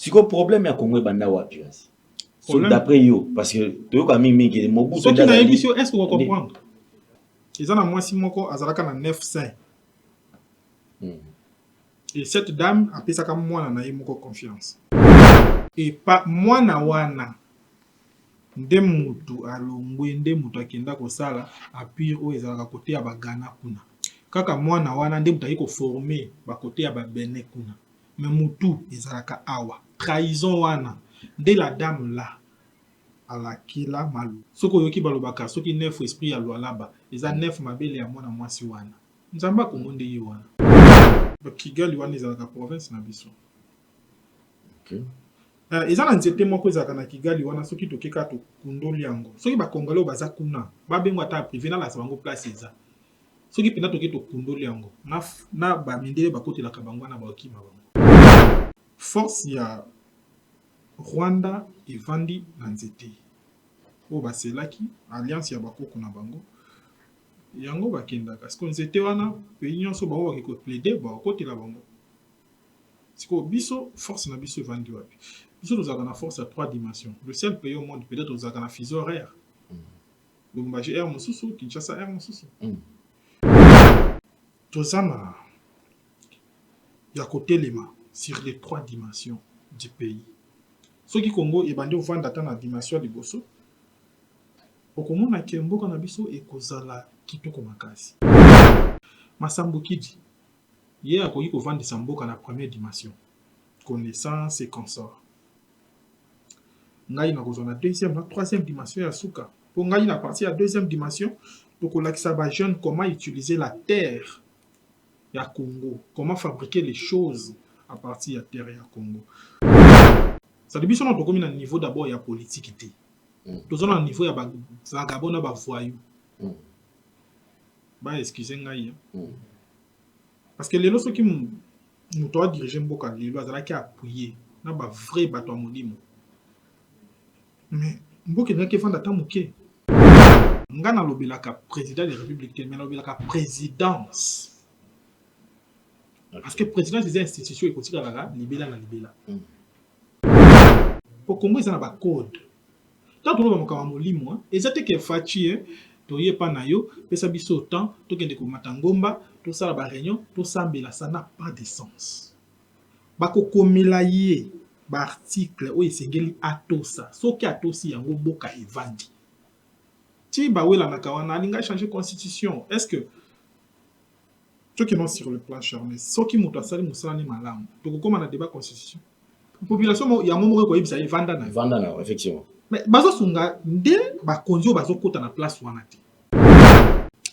C'est quoi le problème à Congo banda wapi asi? So d'après yo parce que to ka mimi ki Mobutu so qui na émission est-ce que vous comprendre? Ils en a moi si moko azalaka na 9 saints. Et cette dame a pesa comme moi na moko confiance. Et pas moi na wana nde mutu alongwe nde mutu akenda kosala apire o ezalaka côté ya bagana kuna. Kaka mwana wana nde mutu ayi ko former ba côté ya ba bene kuna. Mais mutu ezalaka awa. Trahison wana nde la dame là alakila malu. Soko yoki balobaka soki neuf esprit ya lwalaba eza neuf mabele ya mwana mwasi wana. Nzamba Kongo nde ye wana. Ba Kigali wana ezalaka province na biso. Okay. Eza na nzete moko ezalaka na Kigali wana soki tokeka to kundoli yango. Soki ba Congolais baza kuna babengwa ta privé na la bango place eza. Soki pena toke to kundoli yango na ba mindele bakotelaka bango na baokima bango. Force ya Rwanda evandi na nzete. O baselaki alliance ya bakoko na bango. Yango bakendaka. Parce que nzete wana pays nyonso bango bakiko plaider bakotela bango. Siko biso force na biso evandi wapi. Biso nous avons la force à 3 dimensions. Le seul pays au monde peut-être nous avons la fuseau horaire. Lubumbashi air mosusu, Kinshasa air mosusu. Tozana ya côté lema sur les 3 dimensions du pays. Ce qui Congo et bandi vendre atteindre la dimension de bosso. Okomona kemboka na biso ekozala kitoko makasi. Masambo kidi. Hier akoki ko vendre samboka na première dimension. Connaissance et consort. Ngai na kozona deuxième na troisième dimension ya suka. Pour ngai na partie ya deuxième dimension, tokolakisa ba jeune comment utiliser la terre ya Congo, comment fabriquer les choses à partir ya terre ya Congo. Ça depuis son tokomi na niveau d'abord ya politique té. Tozona na niveau ya ba vagabond na ba voyou. Ba excusez ngai. Parce que les lorsque qui nous doit diriger mboka lelo azalaki appuyer na ba vrai bato molimo. Mais mboka na ke fanda ta moké. Nga na lobelaka président de la République mais na lobelaka présidence. Parce que présidence des institutions ekotika kaka libela na libela. Pour Congo ça na ba code. Tant to loba mokama molimo ezate ke fachi toye pa na yo pesa biso temps tokende ko matangomba to sala ba réunion to sambela ça n'a pas de sens. Bako komela ye ba article o esengeli atosa soki atosi yango boka evandi. Ti ba wela na kawana alinga changer constitution. Est-ce que ceux qui sont sur le plan charnel, ceux qui muto asali musala ni malamu to ko koma na débat constitution. Population ya momo ko yebisa evanda na effectivement. Mais bazo sunga nde ba konzo bazo kota na place wana te.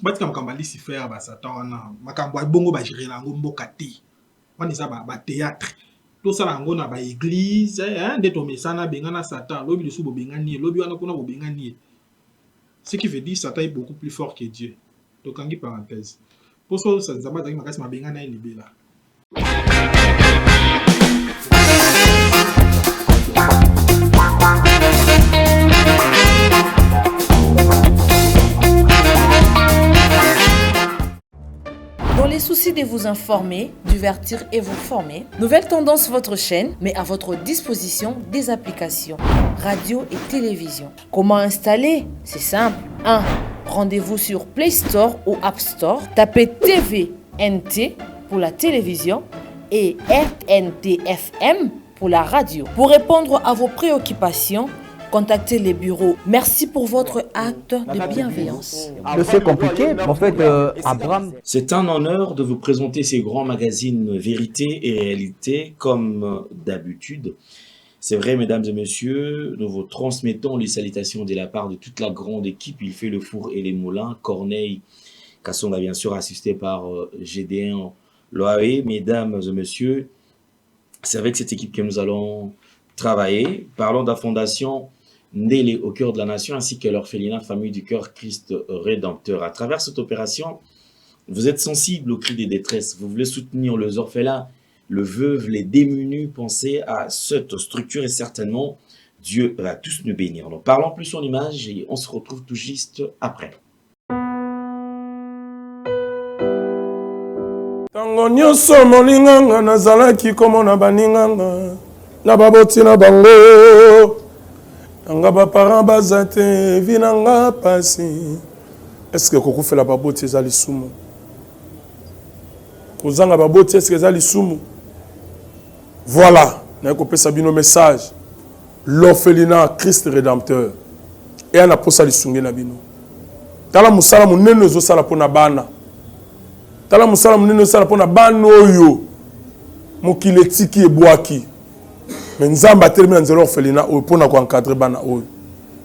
Batika mkamba lisi faire ba sata wana makambo bongo ba gérer lango mboka te. Wana za ba théâtre. To sala ngo na ba église nde to mesana bengana satan lobi lesu bo bengani lobi wana kuna bo bengani. Ce qui veut dire Satan est beaucoup plus fort que Dieu. Donc en parenthèse. Pour ça ça nzamba zaki makasi mabengana e libela. Dans les soucis de vous informer, divertir et vous former, Nouvelle Tendance votre chaîne met à votre disposition des applications, radio et télévision. Comment installer? C'est simple. 1. Rendez-vous sur Play Store ou App Store. Tapez TVNT pour la télévision et RNTFM pour la radio. Pour répondre à vos préoccupations, contactez les bureaux. Merci pour votre acte de bienveillance. C'est compliqué, en fait, Abraham. C'est un honneur de vous présenter ces grands magazines Vérité et Réalité, comme d'habitude. C'est vrai, mesdames et messieurs, nous vous transmettons les salutations de la part de toute la grande équipe. Il fait le four et les moulins. Corneille Kassonga, bien sûr, assisté par GD1 Loaé. Mesdames et messieurs, c'est avec cette équipe que nous allons travailler. Parlons de la fondation Ndélé au cœur de la nation, ainsi que l'orphelinat Famille du Cœur Christ Rédempteur. À travers cette opération, vous êtes sensible aux cris des détresses. Vous voulez soutenir les orphelins, le veuve, les démunis. Pensez à cette structure et certainement Dieu va tous nous bénir. Donc parlons plus en image et on se retrouve tout juste après. Tango nyonso molinganga nazalaki komona baninganga na baboti na bango nga ba parents bazate vinanga pasi. Est-ce que koko fait la baboti ezali sumu? Kozanga baboti est-ce que ezali sumu? Voilà, na kopesa bino message. L'orphelinat Christ rédempteur. Et ana posa lisungi na bino. Tala musala munene zo sala pona bana. Tala musala munene zo sala pona bana oyo. Mokile tiki ebwaki. Mais nzamba termine nzelo orphelinat oyo pona ko encadrer bana oyo.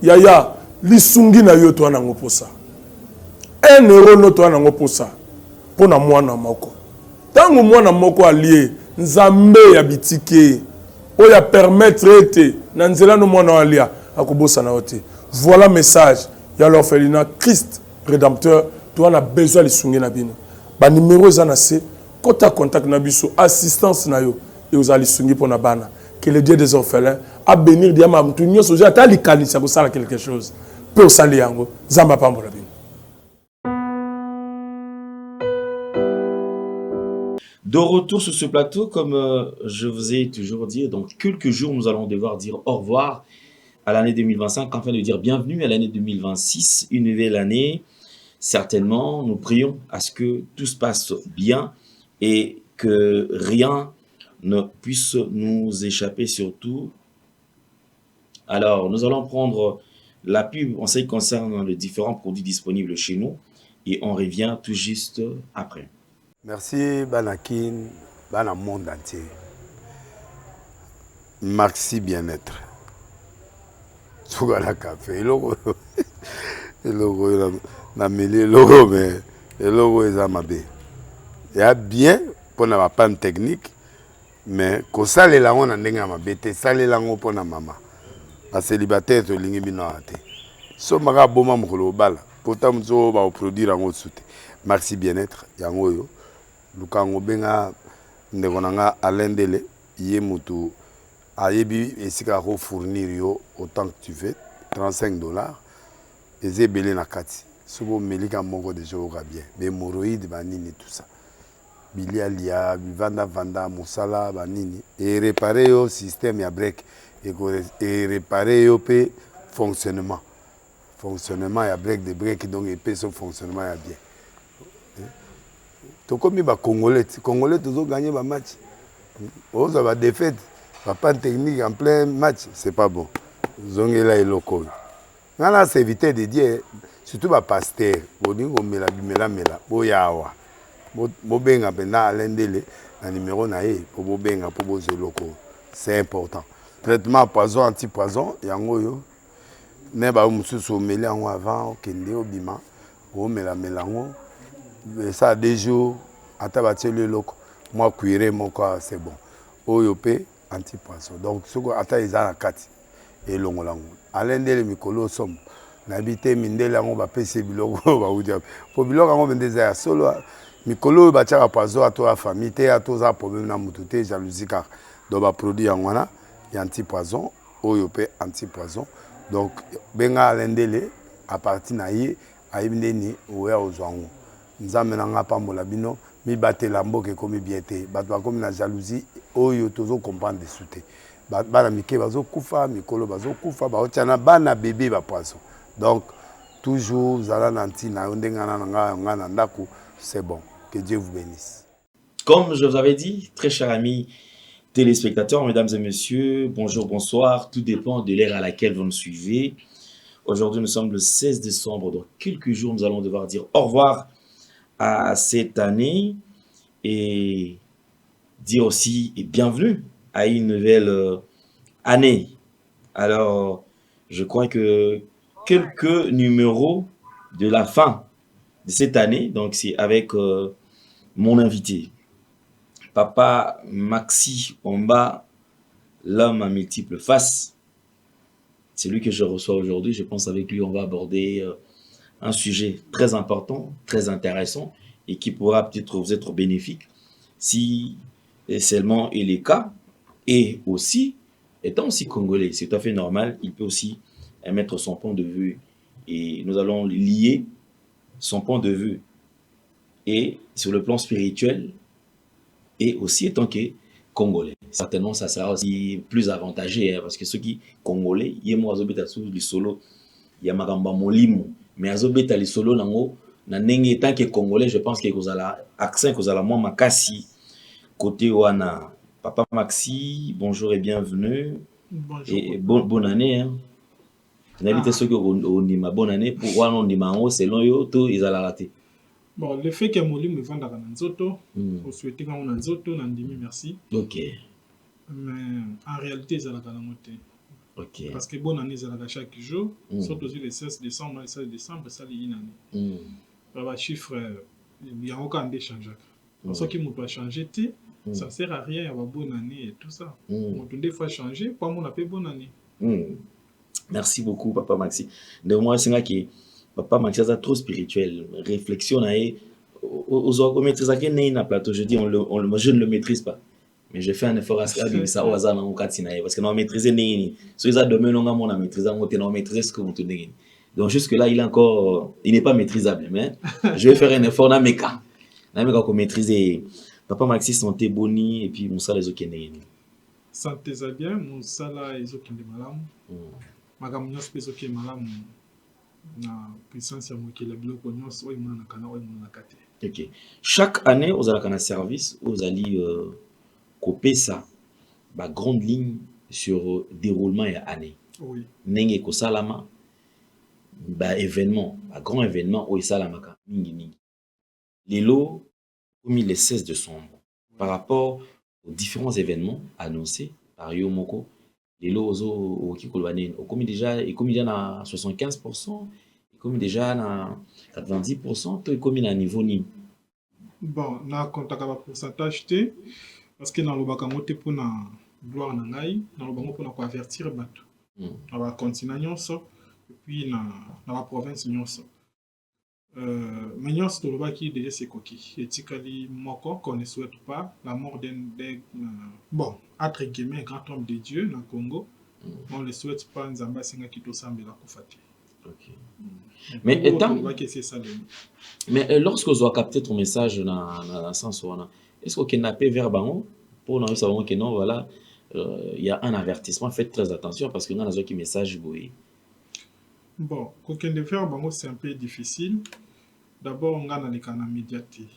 Yaya lisungi na yo to ana ngoposa. 1 euro no to ana ngoposa. Pona mwana moko. Tango mwana moko allié nzambe ya bitike oya permettre ete na nzela no mwana alia akobosa na ote. Voilà message ya l'orphelinat Christ rédempteur to ana besoin lisungi na bino. Ba numéro ezana se kota contact na biso assistance na yo et aux lisungi pona bana. Que le Dieu des orphelins a bénir diama mtu nyoso je atali kanisa ko sala quelque chose. Peut sali yango zamba pambola bino. De retour sur ce plateau, comme je vous ai toujours dit, dans quelques jours, nous allons devoir dire au revoir à l'année 2025, afin de dire bienvenue à l'année 2026, une nouvelle année. Certainement, nous prions à ce que tout se passe bien et que rien ne puisse nous échapper surtout. Alors, nous allons prendre la pub en ce qui concerne les différents produits disponibles chez nous et on revient tout juste après. Merci Banakin, Bana monde entier. Maxi bien-être. Sougala café, logo na mêlé logo mais le logo est amabé. Il y a bien pour na panne technique mais ko sale la on ndenga mabete sale la ngo pour na mama. A célibataire to lingi bino ate. So maka boma mukolo bala. Pourtant zo ba produire ngo soute. Maxi bien-être yango yo. Lukango benga ndekonanga alendele ye mutu ayebi esika ko fournir yo autant que tu veux $35 eze belé na kati sobo melika moko de joga bien be hémorroïdes banini tout ça bilialia vanda musala banini et réparer yo système ya break et réparer yo pe fonctionnement ya break de break donc et pe son fonctionnement ya bien. Comme les Congolais toujours gagné le match. Ils ont défaite. Pas de technique en plein match, c'est pas bon. Ils ont là et local. Là, c'est éviter de dire, surtout les pasteurs, ils ont mis la mela, boyawa. Bobenga pena l'endele, le numéro naé, pour bobenga pour boser local. C'est important. Traitement poison, anti-poison, yango yo. Ne ba mususu meli yango avant, kende obima, o mela melango. Ça a des jours, à tabater le loco. Moi, cuire mon corps, c'est bon. Oyopé, anti-poisson. Donc, ce qu'on attend, ils ont la carte. Et l'on l'a. À l'un des Mikolo somme. N'habité Mindel, on va payer bilogo. Pour bilogo, on va des solo. Mikolo, va tirer à poisson à toi, famille, à tous les problèmes, na mutute, jalousie, car. Donc, va produire en wana, il y a anti-poison. Oyopé, anti-poison. Donc, benga à l'un des à partir naïe, à Ibneni, ou à Ozwango. Nous avons pambola bino mi batela mboke komi biete bato comme na jalousie oyo tozo comprendre de souté bana mike bazo kufa mikolo bazo kufa ba otana bana bébé ba poisson donc toujours zala nanti na ndengana nga ndako c'est bon que Dieu vous bénisse. Comme je vous avais dit, très chers amis téléspectateurs, mesdames et messieurs, bonjour, bonsoir, tout dépend de l'ère à laquelle vous nous suivez. Aujourd'hui nous sommes le 16 décembre, dans quelques jours nous allons devoir dire au revoir à cette année et dire aussi et bienvenue à une nouvelle année. Alors, je crois que quelques numéros de la fin de cette année, donc c'est avec mon invité, Papa Maxi Omba, l'homme à multiples faces. C'est lui que je reçois aujourd'hui. Je pense avec lui, on va aborder un sujet très important, très intéressant et qui pourra peut-être vous être bénéfique si seulement il est cas. Et aussi, étant aussi congolais, c'est tout à fait normal, il peut aussi émettre son point de vue et nous allons lier son point de vue et sur le plan spirituel et aussi étant que congolais. Certainement, ça sera aussi plus avantageux, hein, parce que ceux qui congolais, il y a moi azobeta sous le solo, il y a makamba molimo, mais azobeta le solo nango na ndenge tant que congolais, je pense que kozala accent kozala moins makasi côté wana. Papa Maxi, bonjour et bienvenue. Bonjour. Et bonne année. Hein. N'habitez ceux qui ont dit ma bonne année pour voir non dit selon yo tout ils allaient rater. Bon, le fait que Moli me vende à Nzoto, au souhaiter quand on a Nzoto, Nandimi, merci. Ok. Mais en réalité, ils allaient à la moitié. Ok. Parce que bonne année, ils allaient chaque jour, surtout le 16 décembre, le 16 décembre, ça, il y a une année. Le chiffre, il y a aucun échange. Pour ceux qui m'ont changé, ça ne sert à rien, il y a bonne année et tout ça. On peut des fois changer, pour moi, on appelle bonne année. Merci beaucoup, Papa Maxi. De moi, c'est là que Papa Maxi est trop spirituel. Réflexion, on maîtrise un plateau. Je dis, je ne le maîtrise pas. Mais je fais un effort à ce que ça au hasard dans mon cas, parce que non maîtriser n'est si ils ont demain non on a maîtrisé on maîtriser ce que vous tenez. Donc jusque là il est encore il n'est pas maîtrisable mais je vais faire un effort dans mes cas qu'on maîtriser. Papa Maxi santé boni et puis Moussa les autres santé ça bien Moussa là les autres qui malam magam nyos peso qui malam na puissance ya mokila biloko nyos oyo mona kana oyo mona kate. OK. Chaque année aux alakana service aux ali couper ça ba grande ligne sur déroulement et année. Oui. Nenge ko salama ba événement, ba grand événement au salamaka mingi mingi. Lelo comme le 16 décembre par rapport aux différents événements annoncés par Yomoko, lelo ozo au kikolwane comme déjà na 75%, comme déjà na 90%, to comme na niveau ni. Bon, na contaka ba pourcentage té parce que dans le bakamote pour na gloire na ngai dans le bango pour na ko avertir bato na ba continent nyonso et puis na ba province nyonso mais nyonso to lobaki déjà c'est coquille etikali moko qu'on ne souhaite pas la mort d'un bon entre guillemets grand homme de Dieu na Congo on le souhaite pas nzamba singa kito sambela kufati. OK. Mais étant mais lorsque vous avez capté ton message dans sens est-ce que kidnappé vers bango pour nous savons que non voilà il y a un avertissement faites très attention parce que nous avons qui message boy. Bon, coquin de faire bango c'est un peu difficile. D'abord on a les canaux médiatés.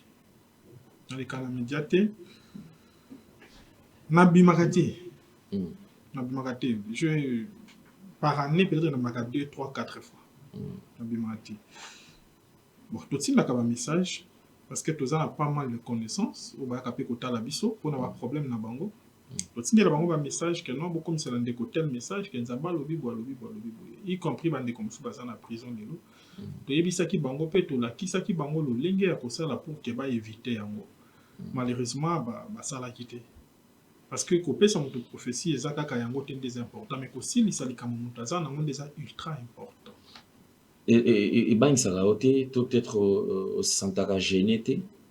Dans les canaux médiatés nabimakati. Nabimakati. Je par année peut-être na 2 3 4 fois. Nabimakati. Bon, tout ça n'a un message parce que tout ça a pas mal de connaissances ou ba capé kota la biso pour avoir problème na bango. Tout ça bango ba message que non beaucoup comme c'est dans des côtés message que nzamba lobi y compris bande comme ça dans la prison de l'eau. To yebisa ki bango pe to la kisa ki bango lo lenge ya kosala pour que ba éviter yango. Malheureusement ba sala kité. Parce que ko pesa moto prophétie ezaka ka yango te des important mais ko sili sali ka moto za na monde des ultra important. Et ben ça a été peut-être au santaka gêné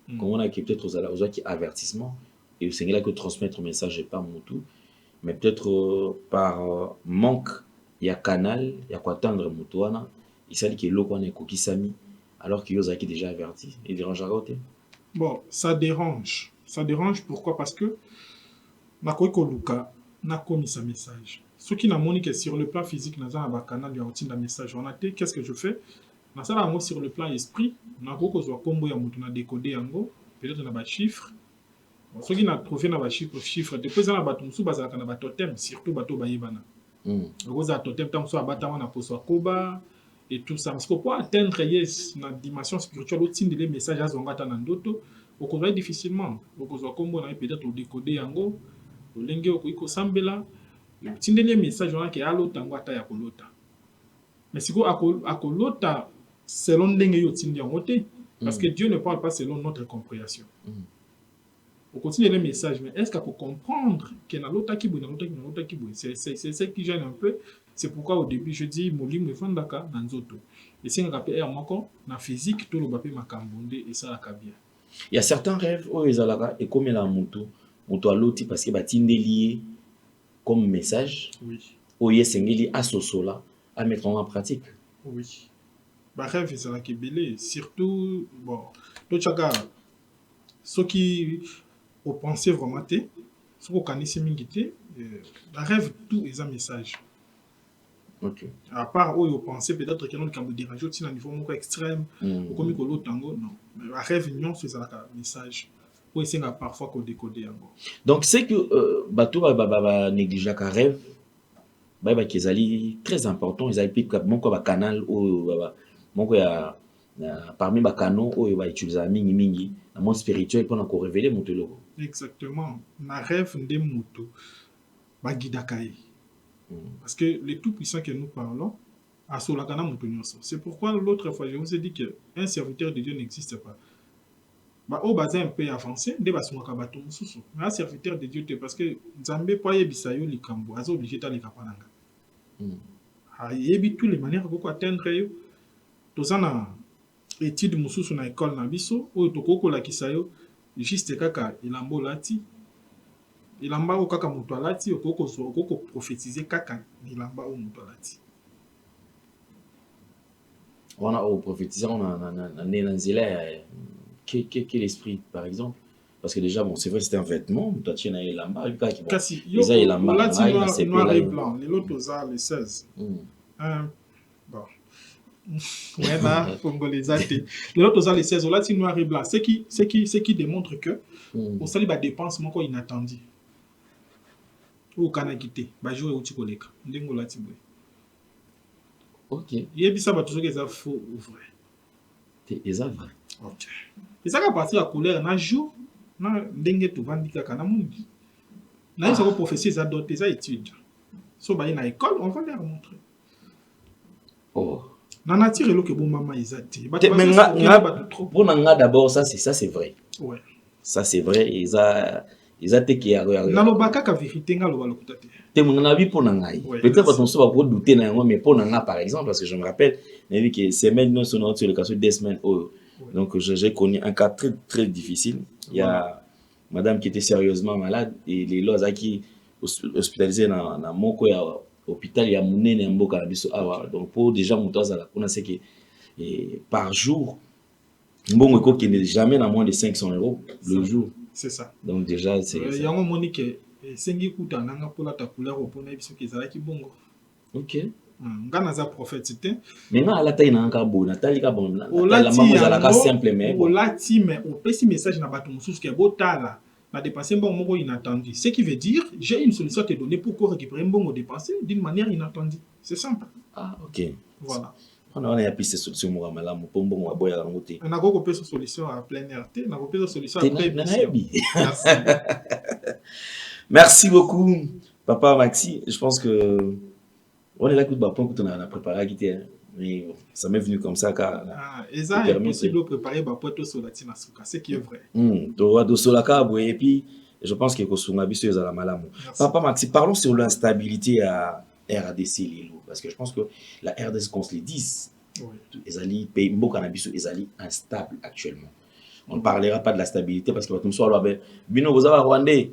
comme on a qui peut-être aux qui avertissement et c'est là que transmettre le message pas mon tout mais peut-être par manque il y a canal il y a quoi attendre motoana il s'agit que l'eau qu'on est kokisami alors qu'il y a qui déjà averti il dérange à côté. Bon ça dérange pourquoi parce que na ko luka na komi sa message. Ce qui n'a monique sur le plan physique, dans un canal, il y a un message. Qu'est-ce que je fais? Dans ça, sur le plan esprit, on a beaucoup de combo, on a décodé peut-être on a des chiffres. Ce qui n'a trouvé dans les chiffres, depuis on a battu sous base à totem, surtout bateau baïbana. On a totem, tant soit abattu on a posé koba et tout ça. Parce que pour atteindre la dimension spirituelle, au sein des messages à zongata nandoto, on connaît difficilement. On a combo, on a peut-être décodé yango, le lingue au kuiko sambela. Tindele message on a que alota ngwata ya kolota mais siko akolota selon ndenge yo tindi ngote parce que Dieu ne parle pas selon notre compréhension. On continue les messages mais est-ce qu'il faut comprendre que na lota ki bouna lota ki bouna c'est ce qui gêne un peu. C'est pourquoi au début je dis molimo efandaka na nzoto et c'est ngaka pe moko na physique to lo bape makambonde et ça la bien. Il y a certains rêves où ils alaka et comme la moto aloti parce que ba tindeli comme message, oui. Oye Sengeli à Sosola à mettre en pratique. Oui. Bah rêve c'est la kibélé surtout bon tout chaka ceux qui ont pensé vraiment soki okanisi mingi te rêve tout eza message. Ok. À part oyo penser peut-être que non likambo dérange otina niveau moko extrême okomi kolota yango non mais rêve nyonso ezalaka message oyo esenga parfois kodécode yango. Donc c'est que bato banégligeaka rêve bayebaki ezali très important, ezali mpe moko ya bacanal oyo moko ya parmi bacanaux oyo bautilisaka mingi na monde spirituel mpona korévele moto eloko. Exactement, na rêve nde moto bagidaka ye. Parce que le tout-puissant que nous parlons a solakana moto nyonso. C'est pourquoi l'autre fois je vous ai dit que un serviteur de Dieu n'existe pas. Ba o baza un peu avancé nde basungaka bato mosusu. Mais un serviteur de Dieu te parce que Nzambe po yebisa yo likambo aza obligé ta likapananga. Yebi tous les manières koko atteindre yo. Toza na étude mosusu na école na biso oyo tokoko lakisa yo juste kaka ilambo lati. Ilamba o kaka moto alati okoko prophétiser kaka ilamba o moto alati. On a prophétisé on a nzela quel esprit par exemple parce que déjà bon c'est vrai c'était un vêtement toi tu na ilamba luka ki bon kasi yo olati noir et blanc les lots toza les 16 bon ouais na congolais les lots toza les 16 olati noir et blanc ce qui démontre que au sali ba dépense moko inattendu ou kana quitté ba jouer outi koleka ndengo lati boy. OK yebisa ba tozoka eza faux ou vrai te eza vrai. OK ezaka partir la couleur na jour na ndenge to vandi kaka na mundi na isa ko prophétie eza d'autres eza étude so ba na école on va leur montrer na nature eloke bo mama eza te ba pour nga d'abord ça c'est vrai ouais ça c'est vrai eza te ki ya na lobaka ka vérité nga loba lokuta te te mona bi pour ngai peut-être parce qu'on se va pour douter na yango mais pour nga par exemple parce que je me rappelle on a vu que semaine non sur le cas des semaines donc j'ai connu un cas très très difficile. Il y a madame qui était sérieusement malade et les lois qui hospitalisé dans moko ya hôpital ya munene mboka na biso awa donc pour déjà motoza la on sait que par jour mbongo eko qui n'est jamais dans moins de 500 € le jour. C'est ça. Donc déjà c'est yango monique sengi kuta nanga pour la ta couleur opona biso ki zala ki bongo. OK. Ngana za prophète c'était mais nga ala tayi na nka bona tali ka bona la maman za la ka simplement olati mais on pesi message na bato mususu ke botala na dépenser mbongo moko inattendu ce qui veut dire j'ai une solution à te donner pour récupérer mbongo dépensé d'une manière inattendue c'est simple. Ah OK voilà on a piste solution mo malamu po mbongo wa boya ngo te na ko pesa solution à plein air te na ko pesa solution à plein merci merci beaucoup papa Maxi je pense que on est là que on a préparé à quitter mais ça m'est venu comme ça car ça est possible de préparer ba pote sur la tina suka c'est qui est vrai to do solaka boy et puis je pense que kosunga biso ezala malamu papa Maxi parlons sur l'instabilité à RDC Lilo parce que je pense que la RDC qu'on se les dise ezali pays mboka na biso ezali instable actuellement on ne parlera pas de la stabilité parce que tout soit là bino vous avez rwandais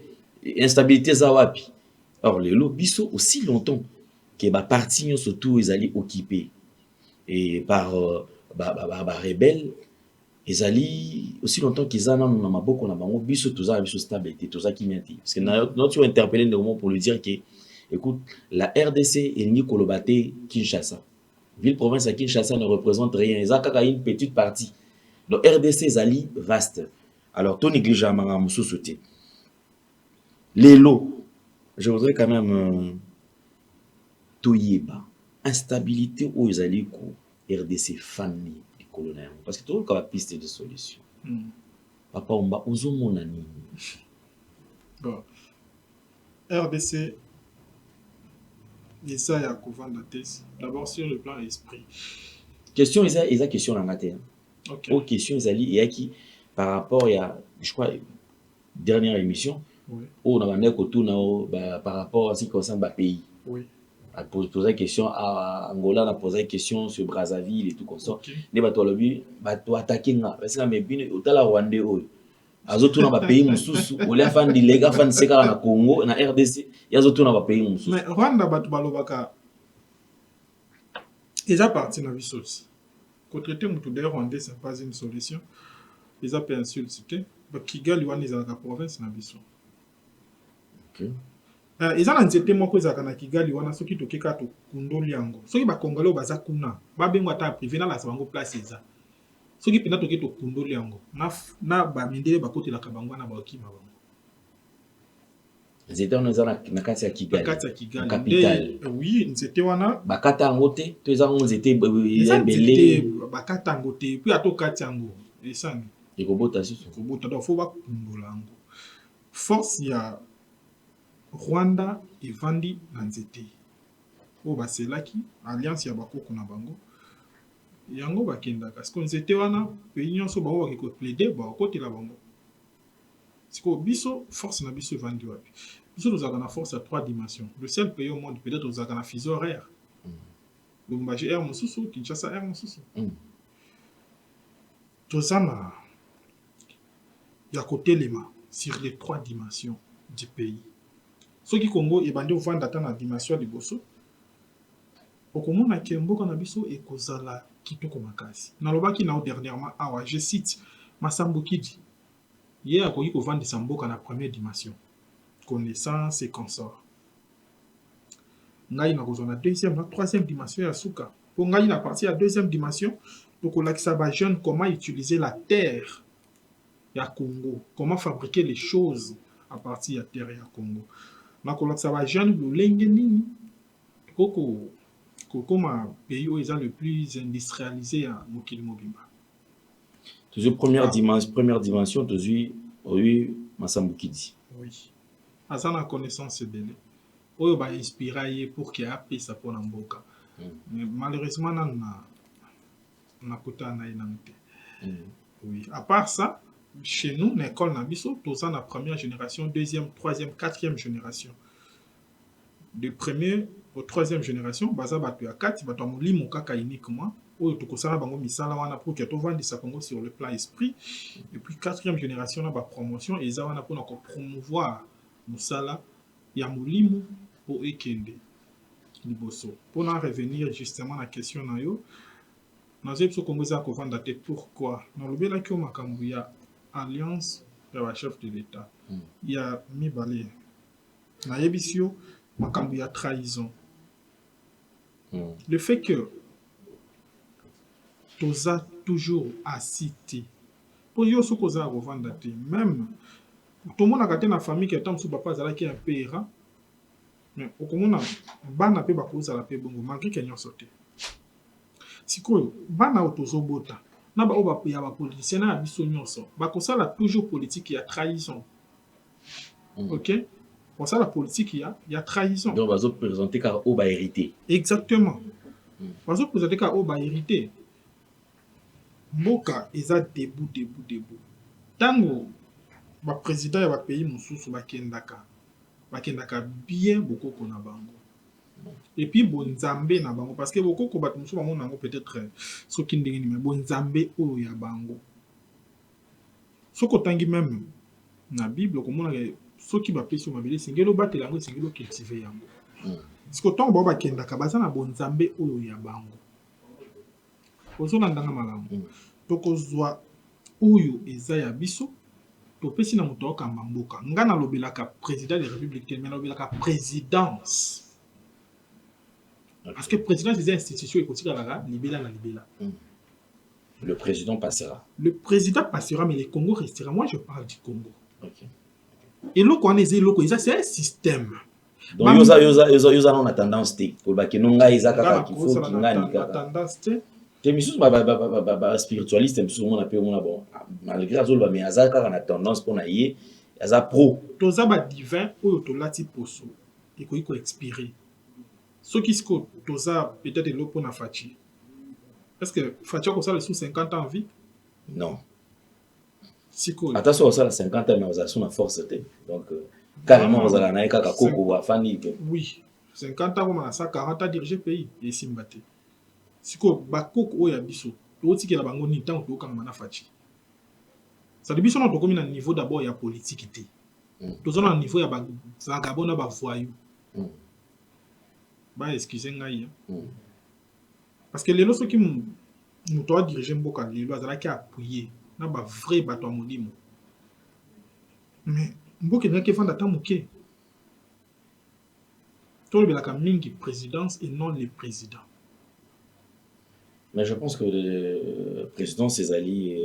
instabilité za wapi or Lilo biso aussi longtemps que ba parti surtout ils allaient occupés et par rebelles ils allaient aussi longtemps qu'ils en ont na maboko na bango biso toza biso stabilité toza kimenti parce que notre interpellé néanmoins pour lui dire que écoute la RDC et ni Kolobate Kinshasa ville province à Kinshasa ne représente rien ils ont qu'à une petite partie donc RDC ils allaient vaste alors tout négligent manga mususuté les lots je voudrais quand même toyeba instabilité aux alliés RDC famille et colonel parce que tout le piste de solution papa on va ozo mon ami bon RDC ça y a couvent de thèse d'abord sur le plan esprit question ils a question en matin OK aux questions ils alliés et qui par rapport il y a je crois dernière émission on a un autour par rapport à ce qui concerne le pays oui a posé la question à Angola, on a posé la question sur Brazzaville et tout comme ça. Ne bato lobi bato attaquer nga parce que mais bino otala Rwanda oyo. Azotu na ba pays mususu, ole afan di lega afan seka na Congo na RDC, yazotu na ba pays mususu. Mais Rwanda bato balobaka déjà parti na bisos. Ko traiter mutu de Rwanda c'est pas une solution. Les appels insultés. Ba Kigali wana ezalaka province na biso. eza na nzete moko ezalaka na Kigali wana soki tokeka tokundoli yango soki bakongole oyo baza kuna babengwa ata privé nalasa bango place eza soki mpena toke tokundoli yango na bamindele bakotelaka bango wana bakima bango nzete wana eza na kati ya Kigali, na kati ya Kigali capitale. Oui, nzete wana bakata yango te to eza ngo nzete eza ebele nzete bakata yango te puis atokati yango esani ekobota susu kobota donc fo bakundola yango force ya Rwanda evandi na nzete oyo baselaki alliance ya bakoko na bango yango bakendaka siko nzete wana pays nyonso bango bake koplaide bakotela bango siko biso force na biso evandi wapi biso tozalaka na force ya 3 dimensions le seul pays au monde peut-être tozalaka na fuseau horaire Lubumbashi air mosusu Kinshasa air mosusu toza na ya kotelema sur les 3 dimensions du pays soki Congo ebandi ovanda ata na dimension ya liboso okomona ke mboka na biso ekozala kitoko makasi nalobaki nao dernièrement awa je cite Masambo Kidi ye akoki kovandisa mboka na première dimension connaissance et consort ngai nakozwa na deuxième na troisième dimension ya suka po ngai na partie ya deuxième dimension tokolakisa bajeune comment utiliser la terre ya Congo comment fabriquer les choses à partir ya terre ya Congo nakolakisa bajeune lolenge nini kokoma pays oyo eza le plus industrialisé ya mokili mobimba tozwi première dimension tozwi oyo Masambo Kidi oui aza na connaissance ebele oyo bainspira ye pour ke apesa mpona mboka mais malheureusement nanu nakutana na ye nanu te oui à part ça chez nous na école na biso toza na première génération deuxième troisième quatrième génération de premier au troisième génération baza bato ya kati bato ya molimo kaka uniquement oyo tokosala bango misala wana pour ke tovandisa Congo sur le plan esprit et puis quatrième génération na bapromotion eza wana mpona kopromouvoir mosala ya molimo po ekende liboso mpona revenir justement na question na yo nazoyi biso Congo eza kovanda te pourquoi nalobelaki yo makambo ya alliance ya bachef de l'état ya mibale nayebisi yo makambo ya trahison le fait que toza toujours assis te po yo soki oza kovanda te même tomonaka te na famille ke ata mosusu papa azalaki ya pera mais okomona bana mpe bakozala mpe bongo malgré ke nyonso te sikoyo bana oyo tozobota na baoyo ya bapoliticien na ya biso nyonso bakosala toujours politique ya trahison ok kosala politique ya trahison donc bazopresente kaka oyo bahérité exactement bazopresente kaka oyo bahérité mboka eza debout ntango baprésident ya bapays mosusu bakendaka bien bokoko na bango et puis bonzambe na bango parce que bokoko bato mosusu bango nango peut-être soki ndenge nini mais bonzambe oyo ya bango soki otangi même na bible okomona soki bapesi yo mabele esengeli obatela yango esengeli ocultive yango siko ntango bao bakendaka baza na bonzambe oyo ya bango ozolandanga malamu tokozwa oyo eza ya biso topesi na moto akamba mboka nga nalobelaka président de république te mais nalobelaka présidence parce que présidence eza institution ekotikalaka libela na libela le président passera mais le Congo restera moi je parle du Congo okay. eloko wana eza eloko eza c'est un système donc yoza na tendance te kolobaki no ngai eza kaka kifo kingani kaka tendance te te misusu baspiritualiste misusu omona mpe omona bon malgré azoloba mais aza kaka na tendance mpona ye aza pro toza badivin oyo tolati poso ekoki koexpire soki siko toza peut-être elo mpona faci est-ce que faci akosala sous 50 ans en vie non siko ata so osala 50 ans mais ozala so na force te donc carrément ozala na ye kaka koko afandi ke oui 50 ans koma na 140 ans diriger pays esimba te siko bakoko oyo ya biso tootikela bango nini ntango tookanga na faci sadi biso na tokomi na niveau d'abord ya politique te toza na niveau ya bagabo na bavoyou excusez ngai parce que lelo soki moto adirige mboka lelo azalaki appuye na bavrai bato ya molimo mais mboka ezalaki efanda ata moke Tout le mingi présidence et non les présidents. Mais je pense que le président, c'est Ali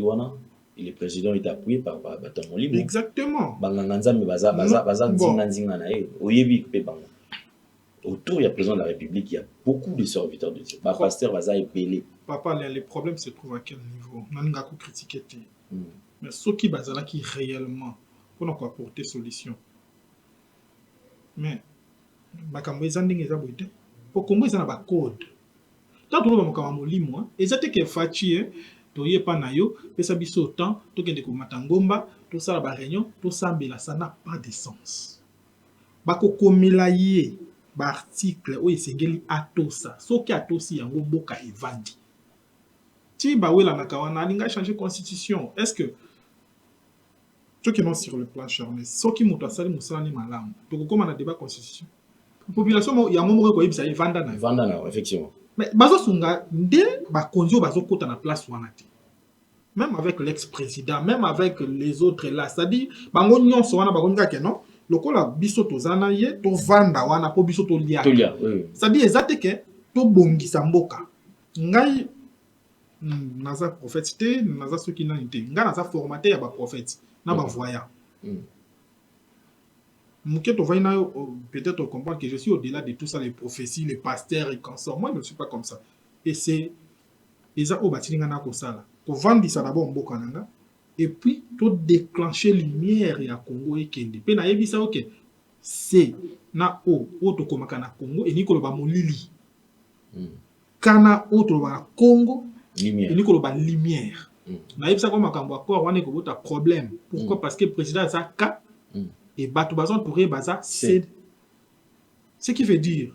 Wana. Et le président est appuyé par Baton Libre. Exactement. Banganganza, mais baza Nzinga nae. Oyebi pe bango. Autour, il y a le président de la République, il y a beaucoup de serviteurs de Dieu. Pasteur baza épelé. Papa, les problèmes se trouvent à quel niveau? On a critiqué. Mais ceux qui basent là qui réellement pour nous apporter solution. Mais makambo ezandinga eza boite. Pour Congo ils ont un code. Tant que nous avons un limo, et c'est que fachi toye pa na yo, pesa biso autant, to kende ko matangomba, to sala ba réunion, to sambela, ça n'a pas de sens. Bako komela ye ba article o esengeli atosa, soki atosi yango boka evandi. Ti ba wela na kawana alinga changer constitution. Est-ce que ceux qui sont sur le plan charnel, ceux qui muto asali musala ni malamu, to ko koma na débat constitution. Population ya momo ko yebisa evanda na. Evanda na effectivement. Mais bazo sunga nde ba konzo bazo kota na place wana te. Même avec l'ex-président, même avec les autres là, c'est-à-dire bango nyonso wana bakonga ke non, lokola biso tozana ye to vanda wana po biso to lia. Oui. C'est-à-dire ezate ke to bongisa mboka. Ngai naza prophète te, naza soki na nte. Ngai naza formaté ya ba prophète na ba voyant. Peut-être comprendre que je suis au-delà de tout ça, les prophéties, les pasteurs et consorts. Moi, je ne suis pas comme ça. Et c'est ça au bâtiment na kosala. Pour vendre ça d'abord au Canada et puis tout déclencher lumière et à Congo et Kende. Pe na yebi ça OK. C'est na o to komaka na Congo et nikolo ba molili. Kana o to ba Congo lumière. Et nikolo ba lumière. Na yebi ça comme makambo accord wana ko bota problème. Pourquoi? Parce que le président ça ka et Batou Bazon Touré Baza, c'est ce qui veut dire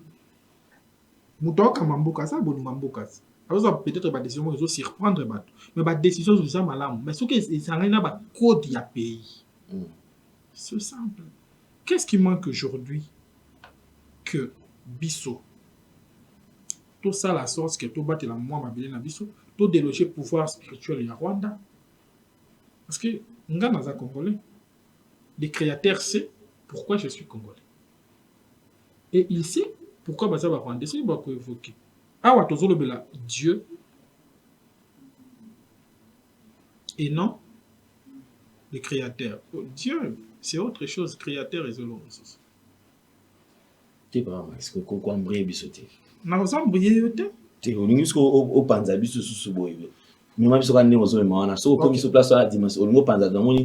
Moutoka Mambokas, Mambokas. Alors, peut-être que décision ils aussi reprendre Batou. Mais la décision, c'est ça, malam. Mais ce qui est un code du pays. C'est simple. Qu'est-ce qui manque aujourd'hui que Bissot, tout ça, la source que tout battre la moi, ma belle Bissot, tout déloger pouvoir spirituel à Rwanda? Parce que nous sommes Congolais. Le créateur sait pourquoi je suis congolais. Et il sait pourquoi Baza va prendre ça, il va évoquer. Ah, Dieu. Et non, le créateur. Dieu, c'est autre chose. Créateur et zolo. Tu pas, est-ce que quoi embrayé bisoté? Na osa embrayé yote? Tu on nous au panza biso sous boy. Mais moi biso kan ne ozo maana. So comme biso place à la dimension. On panza dans mon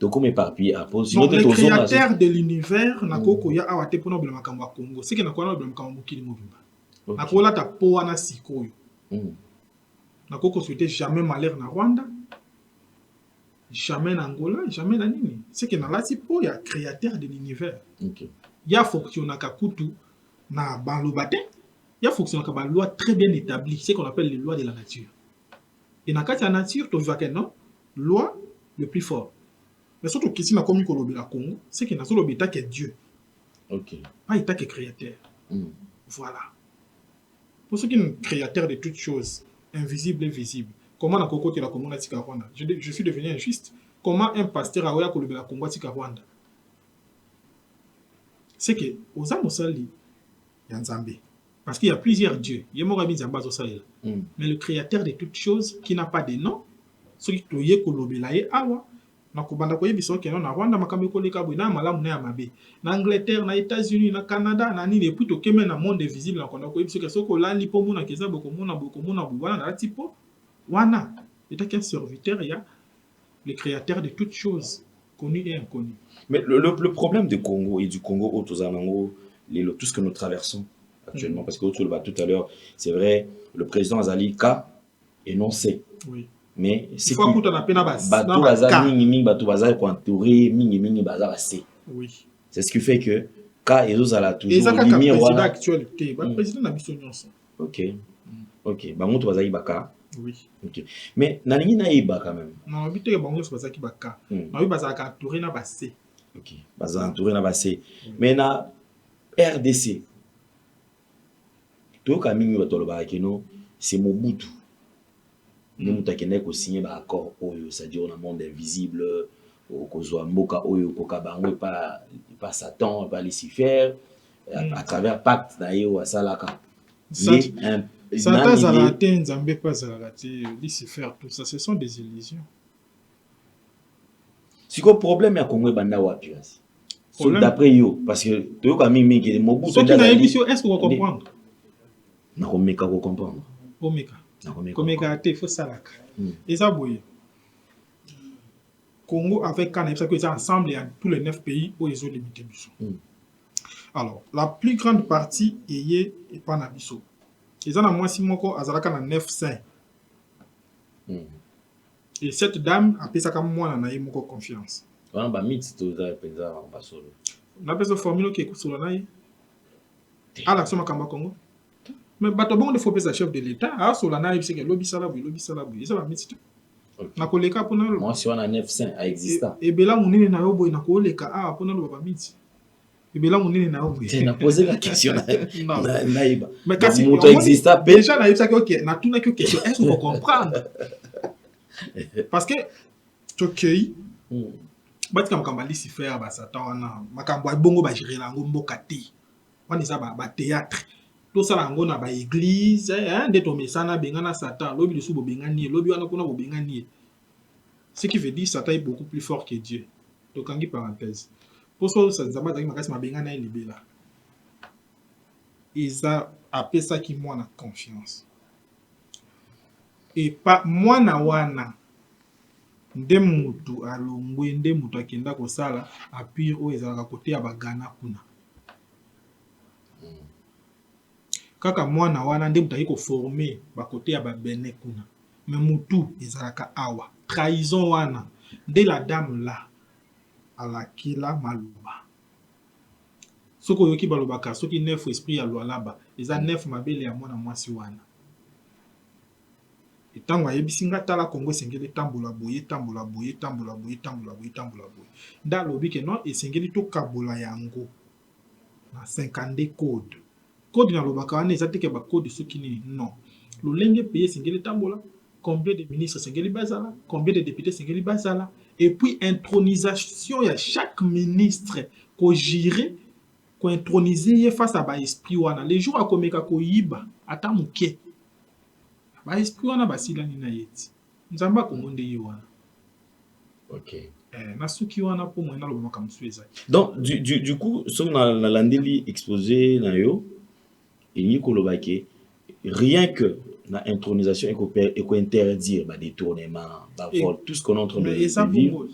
donc, éparpillé à pause. Donc, le créateur de l'univers, Nakoko ya awate pour nous makambo Congo. C'est que nakona le makambo kili mobimba. Nakola ta po wana sikoyo. Nakoko souhaite jamais malheur na Rwanda. Jamais na Angola, jamais na nini. C'est que na la sipo ya créateur de l'univers. OK. Ya fonctionne ka kutu na banlobate. Ya fonctionne ka ba loi très bien établie, c'est qu'on appelle les lois de la nature. Et na kati la nature, to va que non, loi le plus fort. Mais surtout qu'ici, na komi kolobe la Congo, c'est qu'il n'a solo bêta que Dieu. OK. Pas état que créateur. Voilà. Pour ceux qui sont créateurs de toutes choses, invisibles et visibles, comment na koko te la Congo na tika Rwanda? Je suis devenu injuste. Comment un pasteur a oya kolobe la Congo tika Rwanda? C'est que, aux âmes sali, il y a Nzambe. Parce qu'il y a plusieurs dieux. Il y a Morabi Nzamba Zosali. Mais le créateur de toutes choses, qui n'a pas de nom, ce qui toye kolobe la ye awa, na kubanda ko yebiso ke na Rwanda makambe ko leka bo na malamu na ya mabe na Angleterre na États-Unis na Canada na nini depuis to keme na monde visible na kona ko yebiso ke soko la lipo muna keza boko muna wana na tipo wana état qu'un serviteur il y a le créateur de toutes choses connues et inconnues. Mais le problème du Congo et du Congo autozanango tout ce que nous traversons actuellement parce que tout à l'heure c'est vrai le président Azali K énoncé. Oui. Mais c'est que oui. C'est ce qui fait que quand ils ont toujours lumière voilà actualité le président n'a biso nyonso. OK. OK, ba mutu bazali baka. Oui. OK. Mais na ningi na iba quand même. Non, habité ba nyonso bazaki baka. Na oui bazaka entouré na bassé. OK. Bazaka entouré na bassé. Mais na RDC. To ka mingi batolo ba kino c'est Mobutu. Nous avons signé un accord, c'est-à-dire dans un monde invisible, au Mboka, au pas Satan, pas Lucifer, à travers pacte na ye wa salaka. Satan zala te nzambe pas zala te Lucifer tout ça ce sont des illusions. Siko problème ya Congo banda wapi asi. So d'après yo parce que to ka mingi Mobutu so na émission est-ce qu'on va comprendre? Na komeka ko comprendre. Omeka. Na komeka te faut salaka. Et ça boye. Congo avec Canada, ça que ça ensemble et tous les 9 pays où ils ont limité biso. Alors, la plus grande partie est pas na biso. Ils ont à moi si moko azalaka na 9 saints. Et cette dame a pesa comme moi na moko confiance. On ba mythe to za penza ba solo. Na pesa formule qui kusula na ye. Ala soma kamba Congo. Mais bato bon de faut pesa chef de l'état, a sola na yebise ke lobby sala bu. Isa ba mythe. Na koleka pona lo. Moi si on a 9 saints a exista. Et bela munene na yo boy na koleka a pona lo ba mythe. Et bela munene na yo boy. Tu n'as posé la question na iba. Mais quand il exista pe déjà na yebisa que OK, na tuna que question est-ce qu'on comprendre? Parce que tokei batika makamba Lucifer ba Satan wana makambo ya bongo ba gérer lango mboka te. Wana za ba théâtre. Tout ça lango na ba église de to mesana bengana Satan lobi lusu bo bengani lobi wana kuna bo bengani. Ce qui veut dire Satan est beaucoup plus fort que Dieu. Donc en parenthèse. Pour ça nzamba zaki makasi mabengana libela. Isa appelle ça qui moi na confiance. Et pas moi na wana nde mutu alongwe nde mutu akenda kosala apire oyo ezalaka kote ya bagana kuna kaka mwana wana nde mutu ayi koforme bakote ya babene kuna me mutu ezalaka awa trahison wana nde la dame la alakila maloba soki oyoki balobaka soki neuf esprit ya lwalaba eza neuf mabele ya mwana mwasi wana etango ayebisi nga tala Congo esengeli tambola boye nda alobi ke non esengeli tokabola yango na 50 code nalobaka wana eza teke bacode soki nini non lolenge pays esengeli tambola combien de ministres esengeli bazala combien de députés esengeli bazala et puis intronisation ya chaque ministre kogire kointroniser ye face à baesprit wana les jours akomeka koyiba ata moke ba esprit wana basilani na yeti nzamba komonde ye wana OK na suki wana po mwana lo maka msueza donc du coup so na landeli exposé na yo et kolobake rien que la intronisation et ko interdire ba détournement ba vol tout ce qu'on est en train de vivre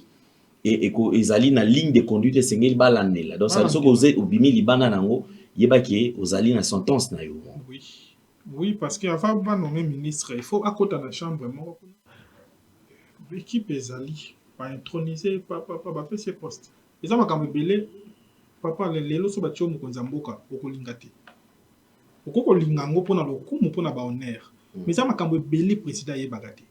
et ezali na ligne de conduite sengeli balandela donc ça so koze obimi libana nango yebaki ozali na sentence na yo. Oui, parce qu'avant de nommer ministre, il faut à côté de la chambre, l'équipe est allée, pas introniser, pas faire ses postes. Et ça m'a quand même belé, papa, les lots sont battus au Mukonzamboka, au Kolingate. Au Kolingango pour le coup, pour le honneur. Mais ça m'a quand même belé, président Yebagate.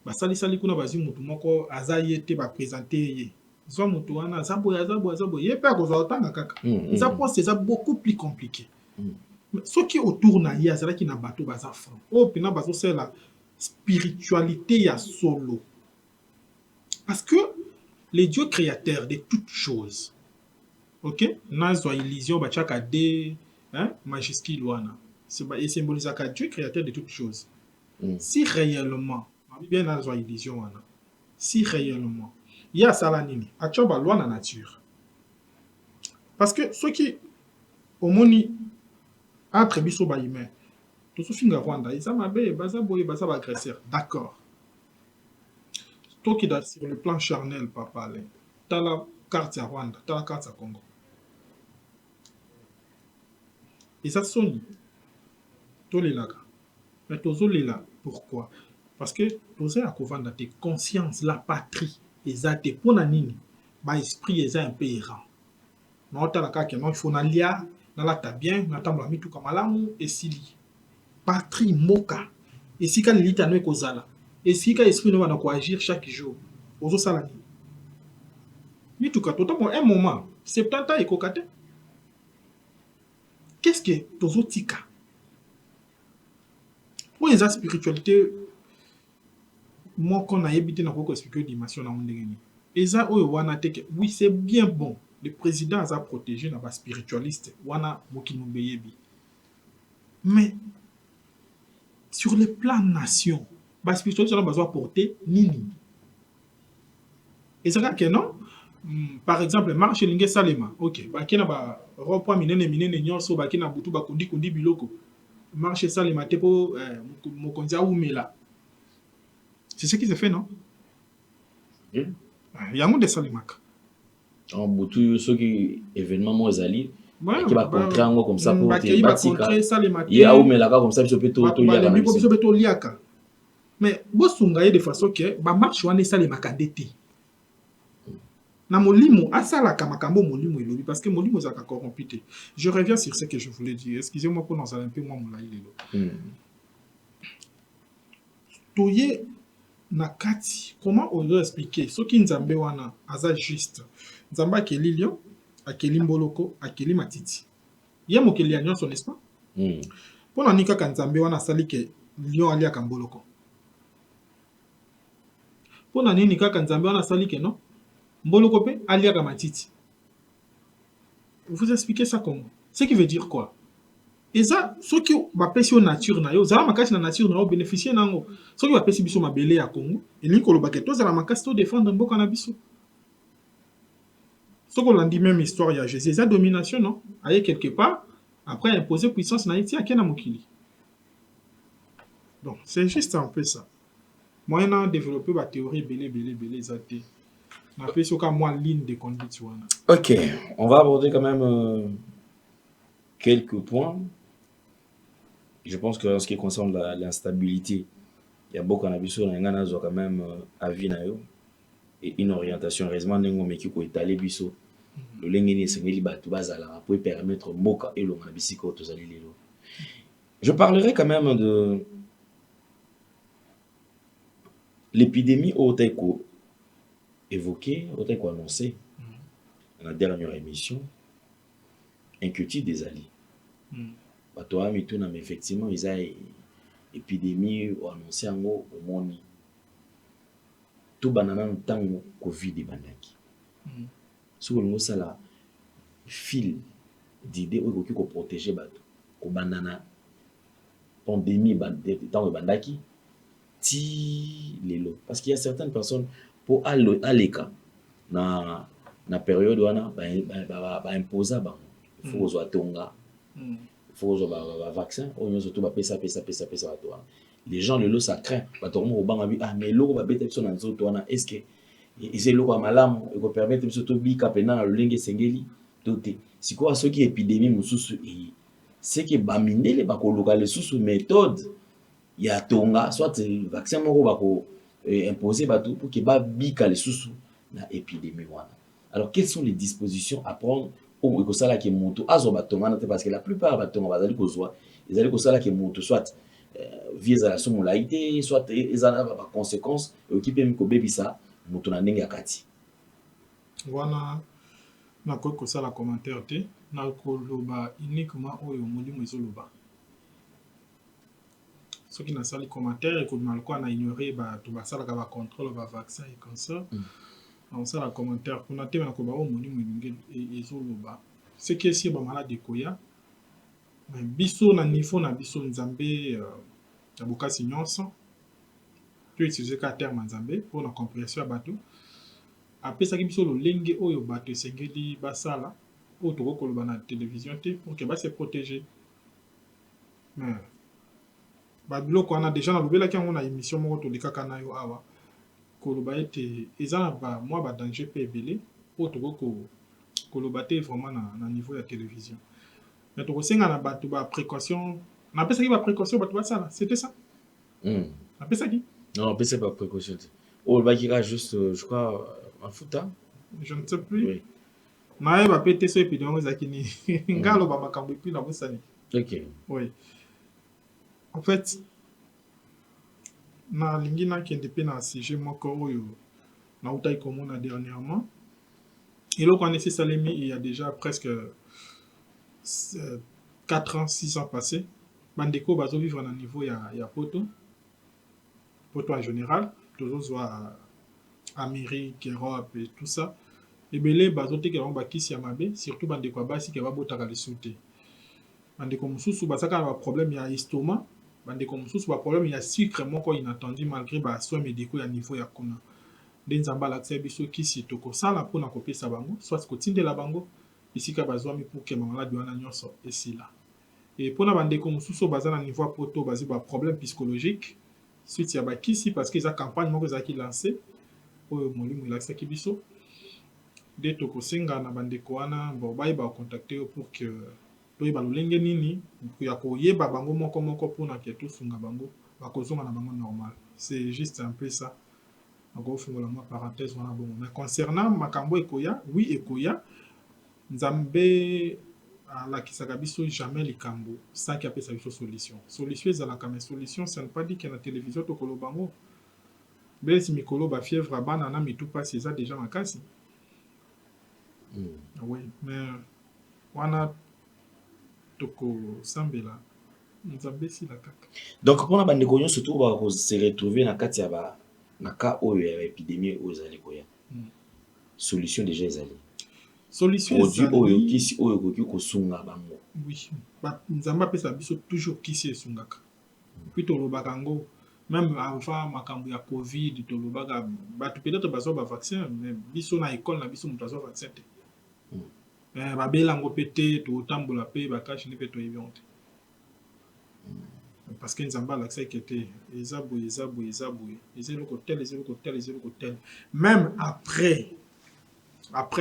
Basali sali kuna bazi mutu moko azayete ba présenter. Soit mutu wana zabo, yepé ko zotanga kaka. Ça poste c'est beaucoup plus compliqué. Ce qui autour na ya zala ki na bato baza franc. Oh pina bazo c'est la spiritualité ya solo. Parce que les dieux créateurs de toutes choses. OK? Nazo illusion ba chaka de majuscule wana. C'est symbolise ka Dieu créateur de toutes choses. Si réellement, bien nazo illusion wana. Si réellement il y a sala nini, achoba loi na nature. Parce que ceux qui au moni entre biso ba humain to so finga Rwanda isa mabe baza boye baza ba agresseur d'accord toi qui dans sur le plan charnel papa là t'as la carte à Rwanda t'as la carte à Congo et ça sonne to les là mais tozo les là pourquoi parce que tozo à kovanda tes conscience la patrie ezate pona nini ba esprit eza un peu errant non t'as la carte non il faut na lia nalata bien natambula mituka malamu esili patrie moka esika lilita no ekozala esika esprit no wana ko agir chaque jour ozo sala ni mituka totambo un moment 70 ans ekokate qu'est-ce que tozo tika pour les spiritualité moko na yebite na ko expliquer dimension na ndenge ni eza oyo wana teke oui c'est bien bon le président a protégé na ba spiritualiste wana mokili mobeyebi. Mais sur le plan nation, ba spiritualiste wana besoin porter nini. Et c'est vrai que non. Par exemple, marche linge salema. OK, ba kina ba ropo minene nyonso ba kina butu ba kundi biloko. Marche salema te po mokonzi aumela. C'est ce qui se fait, non? Il y a un de salimaka. En boutou, ceux qui événements moi zali, qui va contrer en comme ça pour te batika. Il y a où mais là comme ça il peut tout liaka. Mais bo sungaye de façon que ba marche wana salimaka ndete. Na molimo asalaka makambo molimo elobi parce que molimo zaka corrompité. Je reviens sur ce que je voulais dire. Excusez-moi pour nous un peu moi molai lelo. Toye na kati, comment on doit expliquer ce qui nzambe wana aza juste nzambe akeli lion akeli mboloko akeli matiti ye mokeli ya nyonso n'est-ce pas mpona nini kaka nzambe wana asali ke lion aliaka mboloko mpona nini kaka nzambe wana asali ke non mboloko mpe aliaka matiti vous expliquez ça comment ce qui veut dire quoi eza soki bapesi yo nature na yo zala makasi na nature na yo bénéficier nango soki bapesi biso mabele ya Congo elingi koloba ke tozala makasi to défendre mboka na biso soki olandi même histoire ya Jésus eza domination non aye quelque part après imposer puissance na ye ti ake na mokili donc c'est juste un peu ça moyen na développer ba théorie belé eza te na pesi oka moi ligne de conduite wana. OK, on va aborder quand même quelques points. Je pense que en ce qui concerne l'instabilité, il y a beaucoup d'habitudes dans quand même avis na yo et une orientation heureusement nengo meki ko étaler biso le lengeni sengeli batu bazala pour permettre moka et longa bisiko tozali lelo. Je parlerai quand même de l'épidémie Oteko évoquée, Oteko annoncé dans la dernière émission, inquiétude des alliés. Bato ami tuna mais effectivement ils a épidémie ou annoncé ngo au monde tout banana ntango covid bandaki sur ngo sala fil d'idée ou ko protéger bato ko banana pandémie ntango bandaki ti lelo parce qu'il y a certaines personnes pour aleka na période wana ba imposer ba faut ozo atonga faut un vaccin ou bien surtout pesa les gens le lot ça craint ba to mo banga bi mais loko ba beta biso na nzoto wana est-ce que c'est loko malamu et ko permettre biso to bika pena na lolenge sengeli doté siko ceux qui épidémie mususu et c'est que ba minele ba ko loka les sous méthode ya tonga soit vaccin moko ba ko imposer bato pour que ba bika les sous na épidémie wana. Alors quelles sont les dispositions à prendre ou que ça là qui monte parce que la plupart batonga bazali kozwa ezali ko sala ki monte soit via la somolaité soit ezana ba conséquences qui peut ko bebisa moto na ndenge akati wana na ko sala commentaire te na ko loba uniquement oyo molimo ezoloba ce qui na sali commentaire ko malko na ignorer ba to basala ka ba contrôle ba vaccin et comme ça. On sait la commentaire pour noter na ko ba o molimo ezoloba ce qui est si ba malade koya mais biso na niveau na biso nzambe ya bokasi nyonso tu utiliser ka terme nzambe pour la compréhension ya bato apesa ki biso lolenge oyo bato esengeli basala oyo tokokoloba na télévision te pour que ba se protéger mais ba biloko wana déjà na lobelaki yango na émission moko tolikaka na yo awa koloba ete eza na ba mwa ba danger pe ebele oyo tokoko koloba te vraiment na niveau ya télévision mais tokosenga na bato ba précaution na pesaki ba précaution bato basala c'était ça na pesaki non pesaki ba précaution oh ba kira juste je crois en foot hein? Je ne sais plus oui. Na ba pété so épidémie ezaki ni ngalo ba makambo puis na bosani OK oui en fait na lingi na kende pe na sujet moko oyo na utai komona dernièrement eloko wana esi esalemi il y a déjà presque 4 ans 6 ans passés bandeko bazovivre na niveau ya poto en général tozozwa Amérique Europe et tout ça ebele bazotekela bango bakisi ya mabe surtout bandeko ya basi ke babotaka lisu te. Bandeko mosusu bazaka na baproblème ya estomac, bandeko mosusu baproblème ya sucre moko inattendu malgré basoins médicaux ya niveau ya kuna. Nde nzambe alakisa biso kisi tokosala mpona kopesa bango soit kotindela bango esika bazwami pour ke bamaladi wana nyonso esila. Et mpona bandeko mosusu oyo baza na niveau ya poto bazwi baproblème psychologique suite ya bakisi parce que eza campagne moko ezalaki lancé oyo molimo elakisaki biso nde tokosenga na bandeko wana bon bayeba bacontacte yo pour que toyeba lolenge nini ya koyeba bango moko moko mpona ke tosunga bango bakozonga na bango normal. C'est juste un peu ça. Akofungola mwa parenthèse wana bongo. Mais concernant makambo ekoya, oui ekoya, nzambe alakisaka biso jamais likambo sans qu'il apesa biso solution. Solution ezalaka mais solution ça ne pas dire que na télévision tokoloba bango. Besi mikolo ba fièvre bana na mitu pasi eza déjà makasi. Oui, mais wana toko sambela nzambe si la kaka. Donc mpona bandeko nyonso to bakose retrouver na kati ya ba na cas oyo ya épidémie oyo ezali koya. Solution déjà ezali. Solution produit oyo kisi oyo koki kosunga bango. Oui, nzambe apesa biso toujours kisi esungaka. Puis tolobaka ngo même avant makambo ya Covid tolobaka bato peut-être bazwa ba vaccin mais biso na école na biso moto azwa vaccin te. Babelango pe te totambola pe bakashi ne pe toyebi te. Parce que nzambe alakisaki te eza boye eza boye eza boye eza eloko tel eza eloko tel eza eloko tel. Même après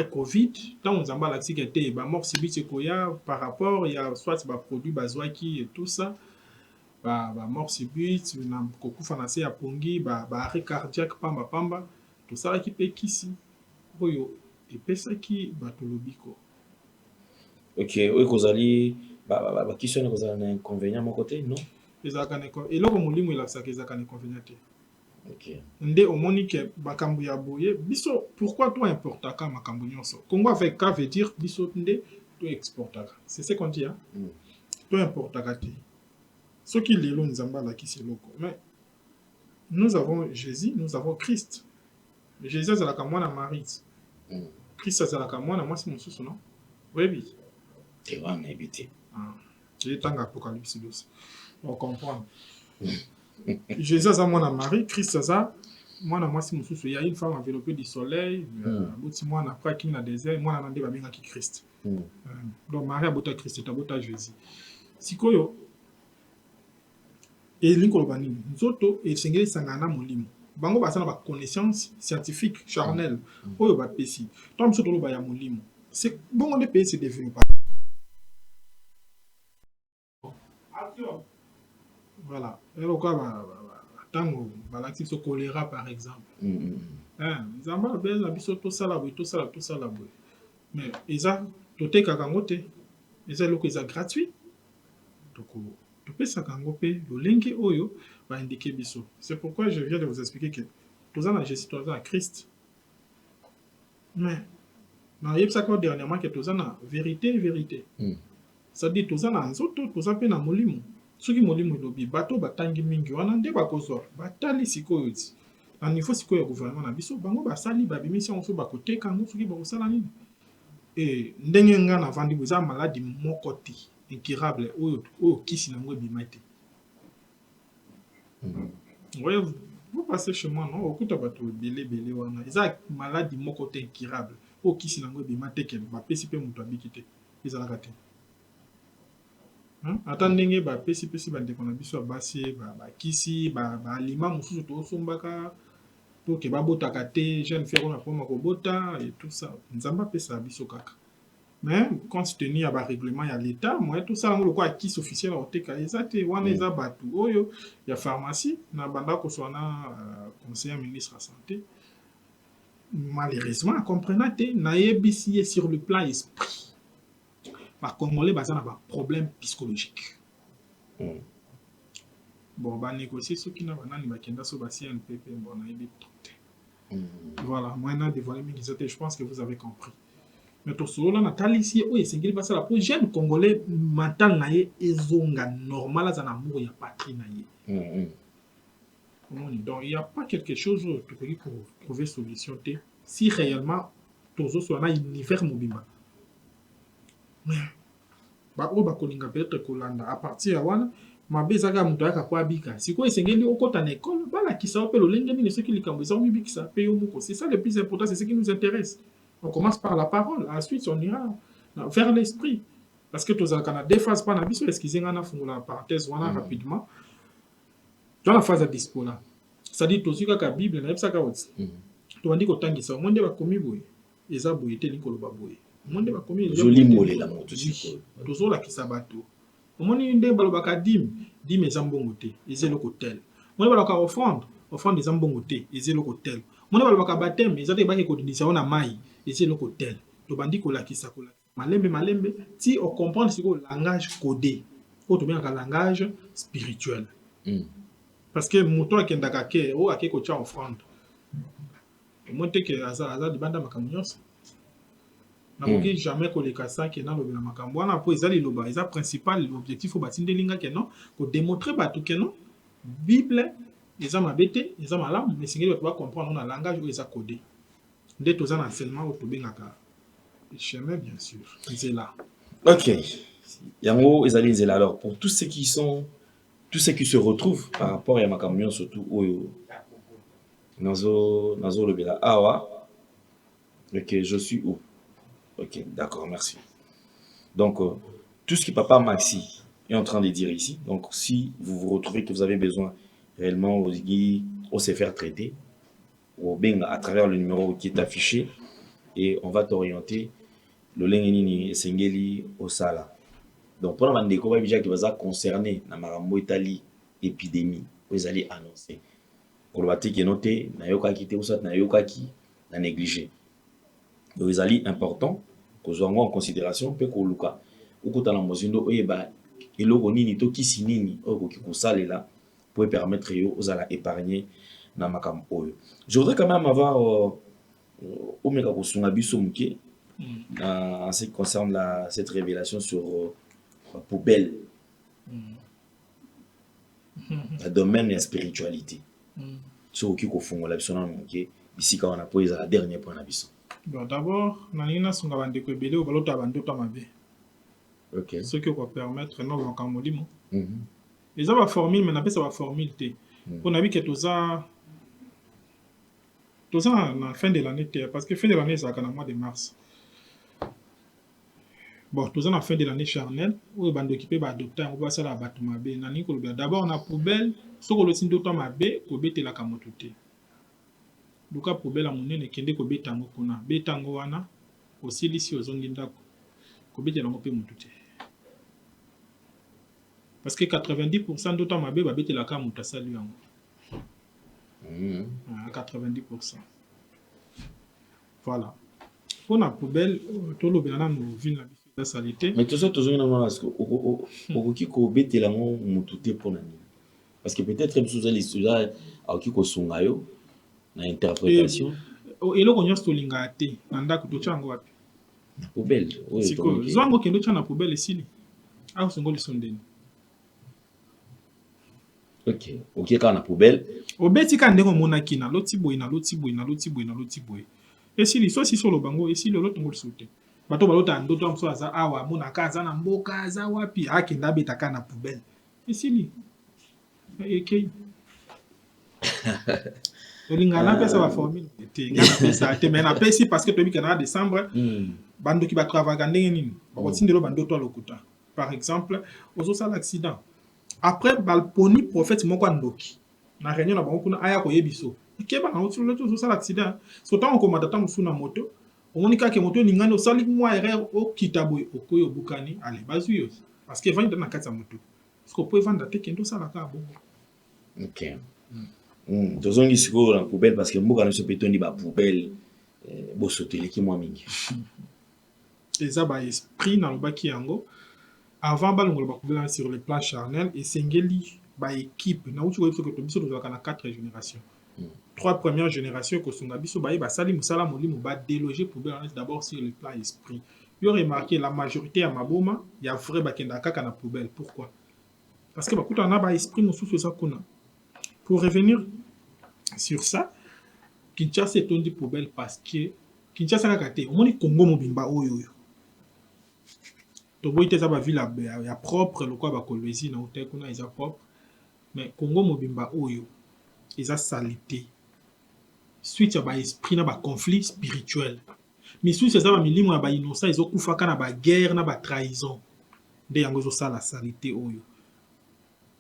Covid, tant nzambe alakisaki te ba mort subite ekoya par rapport ya soit ba produit bazwaki et tout ça ba mort subite na kokufa na se ya pongi ba arrêt cardiaque pamba pamba tout ça qui pe kisi oyo epesaki bato lobiko. Ok, oyo kozali ba kisi wana kozala na inconvénient moko te non? Ezalaka na eloko molimo elakisaka ezalaka na inconvénient te. Ok. Nde omoni ke makambo ya boye biso pourquoi toi importaka makambo nyonso Congo avec ka veut dire biso nde to exportaka. C'est ce qu'on dit hein. To importaka te. Ce qui lelo nzamba la kisi loko. Mais nous avons Jésus, nous avons Christ. Jésus azalaka mwana Marie. Christ azalaka mwana mwasi mosusu non? Oui. Et wana ebité. C'est tanga apocalypse 12. On comprend. Jésus a mwana Marie, Christ a mwana mwasi mosusu. Il y a une femme enveloppée du soleil, boti mwana après qui na désert, mwana nande ba benga ki Christ. Donc Marie a bota Christ, ta bota Jésus. Sikoyo et linko bani nzoto et sengeli sangana molimo. Bango basana ba connaissance scientifique charnelle oyo ba pesi. Tom soto lo ba ya molimo. C'est bon on les pays se développent. Voilà. Et le cas, tant balactif au choléra par exemple. Zamba ben abiso to sala boy, to sala boy. Mais eza to te kakangote. Eza loko eza gratuit. Donc to pesa kangope lo lengi oyo va indiquer biso. C'est pourquoi je viens de vous expliquer que tous en Jésus, tous en Christ. Mais na yebsa ko dernièrement que tous en vérité. Ça dit tous en nzoto, tous en pe na molimo. Soki molimo lobi bato batangi mingi wana nde bakozwa batali sikoyo ti na niveau sikoyo ya gouvernement na biso bango basali babimisi yango so bakoteka yango soki bakosala nini e ndenge nga na vandi boza maladi moko te incurable oyo kisi nango ebima te. Ouais, vous passez chez moi non okuta bato belé wana eza maladi moko te incurable oyo kisi nango ebima te ke bapesi pe moto abiki te ezalaka te. Ata ndenge bapesi bandeko na biso basi bakisi aliment mosusu tosombaka to ke babotaka te jeune fille on a poma kobota et tout ça nzamba pesa biso kaka. Mais compte tenu ya ba règlement ya l'état moi tout ça ngolo kwa kisi officiel oteka ezate wana eza batu oyo ya pharmacie na banda ko sona conseiller ministre de santé malheureusement comprenant te na yebisi sur le plan esprit. Par Congolais, ils ont un problème psychologique. Bon, on va négocier ce qui n'a pas CNPP. Voilà, moi, je pense que vous avez compris. Mais tout ce là, Nathalie, ici, oui, c'est qu'il va se la pour jeune Congolais, mental, ils ont un normal, ils ont un amour, il y a patrie. Donc, il n'y a pas quelque chose pour trouver solution. Si réellement, tozosola na univers mobimba baoyo bakolinga peut-être kolanda à partir ya wana mabe ezaka moto ayaka po abika sikoyo esengeli okota na ekole balakisa yo mpe lolenge nini soki likambo eza omibikisa mpe yo moko. C'est ça le plus important, c'est ce qui nous intéresse. On commence par la parole, ensuite on ira vers l'esprit. Parce que tozalaka na deux phases pa na biso, excusez nga na fungola la parenthèse wana rapidement. Dans la phase ya dispo là, c'est-à-dire tozwi kaka Bible na yebisaka oti tobandi kotangisa omoi nde bakomi boye eza boye te likoloba boye omoi nde bakomi ozolimolela moto sikoyo tozolakisa bato omoni nde balobaka dime eza mbongo te eza eloko tel omoni balobaka offrande eza mbongo te eza eloko tel omoni balobaka bateme eza te ebaki kodindisa yo na mai eza eloko tel tobandi kolakisa malembe ti ocomprendre sikoyo langage codé oyo tobengaka langage spirituel. Parce que moto akendaka ke oyo ake kotya offrande omoi te ke aza libanda makambo nyonso nakoki jamais koleka saki nalobela makambo wana mpo eza liloba eza principal l'objectif oyo batindelinga ke non kodémontrer bato ke non bible eza mabe te eza malamu mais esengeli bato bacomprendre na langage oyo eza codé nde toza na enseignement oyo tobengaka chemin bien sûr nzela. Ok, yango ezali nzela. Alors pour tous ceux qui se retrouvent par rapport à makambo nyonso surtout oyo nazo lobela awa. Ok, je suis où? Ok, d'accord, merci. Donc, tout ce que Papa Maxi est en train de dire ici, donc si vous vous retrouvez que vous avez besoin réellement au se faire traiter, ou bien à travers le numéro qui est affiché, et on va t'orienter le lengeni sengeli au sala. Donc, pour la découverte déjà qui va concerner la marambo Italie épidémie, vous allez annoncer. Pour le bâti qui est noté, na yoka qui ou ça na yoka qui na négligé. Donc, ils allaient important que vous en considération peu que luka ou que dans mozindo oyeba eloko nini to kisi nini oko ki kosalela pour permettre yo aux ala épargner na makam oyo. Je voudrais quand même avoir au meka kosunga biso muke en ce qui concerne cette révélation sur poubelle. Le domaine de la spiritualité. Sur qui kofungola biso na muke ici quand on a posé la dernière point na biso. Bon, d'abord, nanina sunga bandeko ebele o balota bandoto mabe. OK. Ce qui va permettre non bakamolimo. Les aba formule mais n'appelle ça ba formule té. On a vu que toza na fin de l'année parce que fin de l'année ça kana mois de mars. Bon, toza na fin de l'année charnelle o bando occupé ba docteur on va ça la bato mabe nani ko d'abord na poubelle soko lo tindoto mabe ko betela kamoto té. Luka poubelle monene kende ko betango kuna betango wana osilisi ozongi ndako ko betela ngo pe mutu te parce que 90% d'autant mabe ba betela ka mutu asali yango 90%. Voilà pour la poubelle to lobela na no ville na biso la salité mais tout ça tozongi na parce que okoki ko betela ngo mutu te pona nini parce que peut-être que vous allez studier akoki ko sunga yo na interprétation eloko nyonso tolinga te na ndako totya yango wapi na poubelle sikoyo zwango kende otya na poubelle esili awa songoliso ndeni. Ok, kaka na poubelle obeti ka ndenge omonaki na loti boye esili so si solo bango esili olotongoliso te bato balota ndoto mosusu aza awa amonaka aza na mboka aza wapi akenda abetaka na poubelle esili ekei olinga napesa baformule te nga napesa te mais napesi parce que toyebi kana décembre bandoki batravaka ndenge nini bakotindelo bandoto alokuta par exemple ozosala accident après balponi prophète moko andoki na réunion na bango kuna aya koyebiso ekeba na otilo ozosala accident so tango komata tango suna moto omoni kaka moto ningani osali mwa erreur okita boye okoyi obukani ale bazwi yo parce que evandi na kati ya moto parce que po evanda te kendo osala ka bongo. Ok. Tozongi sikoyo na poubelle parce que mboka nyonso mpe tondi bapoubelle bosoteleki mwa mingi eza baesprit nalobaki yango avant balongola bapoubelle sur le plan charnel esengeli baéquipe nauti koyebi soki biso tozalaka na 4 générations 3 premières générations kosunga biso baye basali mosala molimo badéloger poubelle d'abord sur le plan esprit yo remarqué la majorité ya maboma ya vrai bakenda kaka na poubelle. Pourquoi? Parce que bakutana na baesprit mosusu eza kuna. Pour revenir sur ça, Kinshasa est une poubelle parce que Kinshasa kaka te omoni Congo mobimba oyo toboyi te eza baville ya propre lokola bakolwezi na ute kuna eza propre mais Congo mobimba oyo eza salité suite ya baesprit na baconflit spirituel misusu eza bamilimo ya bainosa ezokufaka na baguerre na batrahison nde yango ezosala salité oyo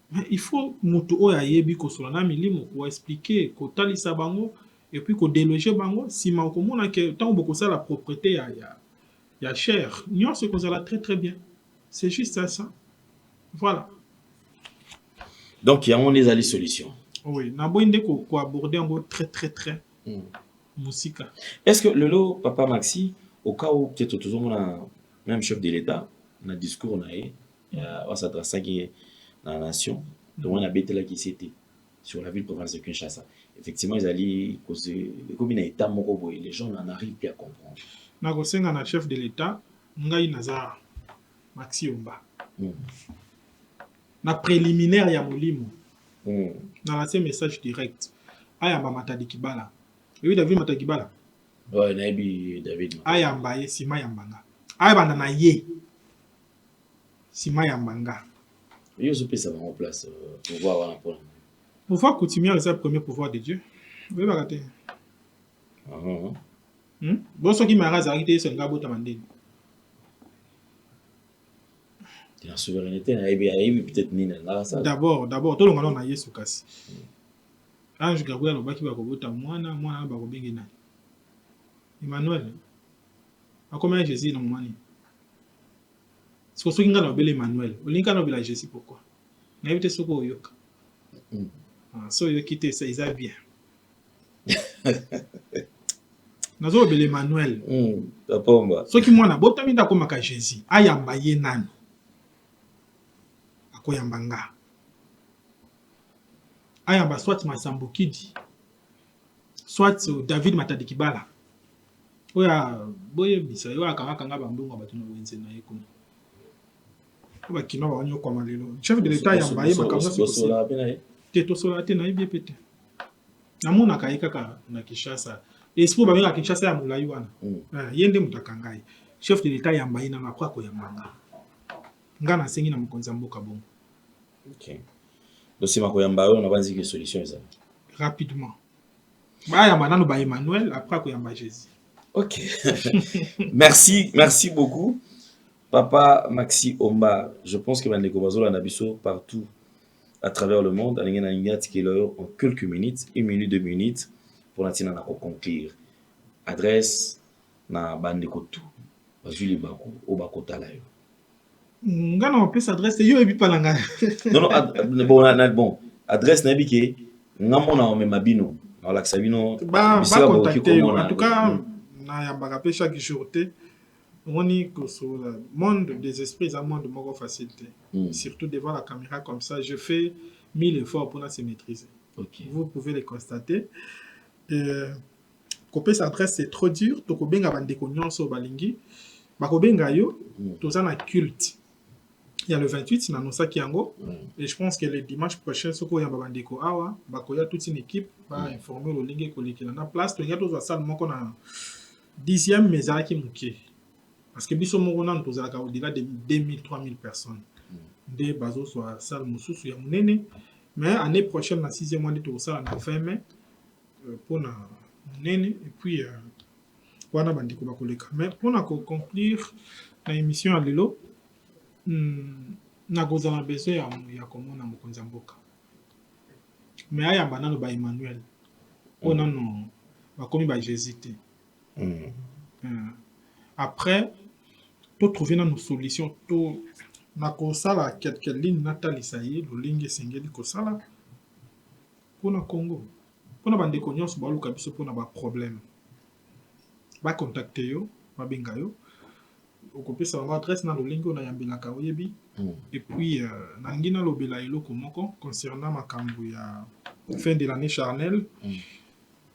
mais il faut moto oyo ayebi kosola na milimo koexplike kotalisa bango et puis kodéloger bango nsima okomona ke ntango bokosala propreté ya chair nyonso ekozala très très bien c'est juste ça voilà donc yango nde ezali solution. oui naboyi nde koaborder yango très très très musika. Est-ce que lelo papa Maxi au cas où peut-être tozomona même chef de l'État na discours na ye s'adressaki na nation donc on a betelaki c'était sur la ville province de Kinshasa effectivement ils allaient causer comme na état moko boye les gens n'en arrivent plus à comprendre. Na kosenga na chef de l'État ngai naza Maxi Omba na préliminaire ya molimo na lancé message direct ayamba Matadi Kibala. Oui, David Matadi Kibala. Ouais, nabi David. Ayamba ye sima yambanga. Ayamba na ye sima yambanga. Yo se peut ça va en place pour voir un problème. Pouvoir coutumier c'est le premier pouvoir de Dieu. Oui, bagaté. Bon ce qui m'a rasarité c'est ngabo tamandine. La souveraineté na peut-être ni là ça. D'abord tout le monde na Yesu kasi. Ange Gabriel obaki bakobota mwana bakobengi nani Emmanuel akoma Jésus na mwani soki ngana obele Emmanuel olinga na obela Jésus pourquoi na éviter soko oyoka so yo quitter ça ils a bien nazo obele Emmanuel tapomba soki mwana botami ndako maka Jésus ayamba ye nani akoyamba nga ayamba soit Masambo Kidi soit David Matadi Kibala oya boye bisa yo akanga bambongo batuna wenze na yekuna ba kino ba onyo kwa malelo chef de l'état yamba ye makamza sosola te tosola te na yebie pete namona kaika ka na Kinshasa espo ba menga Kinshasa ya mulayi wana yende mutakangai chef de l'état yamba ye na makwa ko yamba ngana sengi na mukonza mboka bongo. OK. Donc c'est ma koyamba on a pas dit que solution ça. Rapidement. Ba yamba nanu ba Emmanuel après koyamba Jésus. OK. Merci beaucoup. Papa Maxi Omba, je pense que Bandeko Bazola Nabiso partout à travers le monde, en quelques minutes, 1 minute, 2 minutes, pour la conclure. Adresse na Bandeko tout. Bazuli Baku, Obako Talayo. Ngana on peut s'adresser yo ebi palanga. Non, bon, adresse na bike ngamona o memabino. Alors que Sabino ba contacter en tout cas na yambaka pe chaque jour te on est sur le monde des esprits à monde de facilité. Surtout devant la caméra comme ça, je fais 1000 efforts pour se maîtriser. Okay. Vous pouvez les constater. Copier sa adresse c'est trop dur. Tokobenga bandeko nyonso balingi. Bakobenga yo tozana culte. Il y a le 28 na nosa kiango et je pense que le dimanche prochain soko ya bandeko awa bakoya toute une équipe va informer le lingue kolekela na place to ya tozo sala moko na 10e mezaki mukie. Parce que biso moko nan tozalaka au-delà de 2000 3000 personnes. Des bazo soit salle mususu ya munene mais année prochaine na 6e mois de tout ça na fin mai pour na munene et puis wana bandiko bakoleka. Mais pour na conclure la émission à lelo na kozala besoin ya komona mokonzi mboka. Mais ayamba nano ba Emmanuel. On nano bakomi ba Jésus te. Après to trouver une solution to na kosala quelques lignes natalisa ye lo linge sengeli kosala pona Congo pona bandeko nyonso baluka biso pona ba problème ba contacter yo ba benga yo okopesa ba adresse na lo linge na yambelaka oyebi et puis na ngina lobela eloko moko concernant makambo ya fin de l'année charnelle.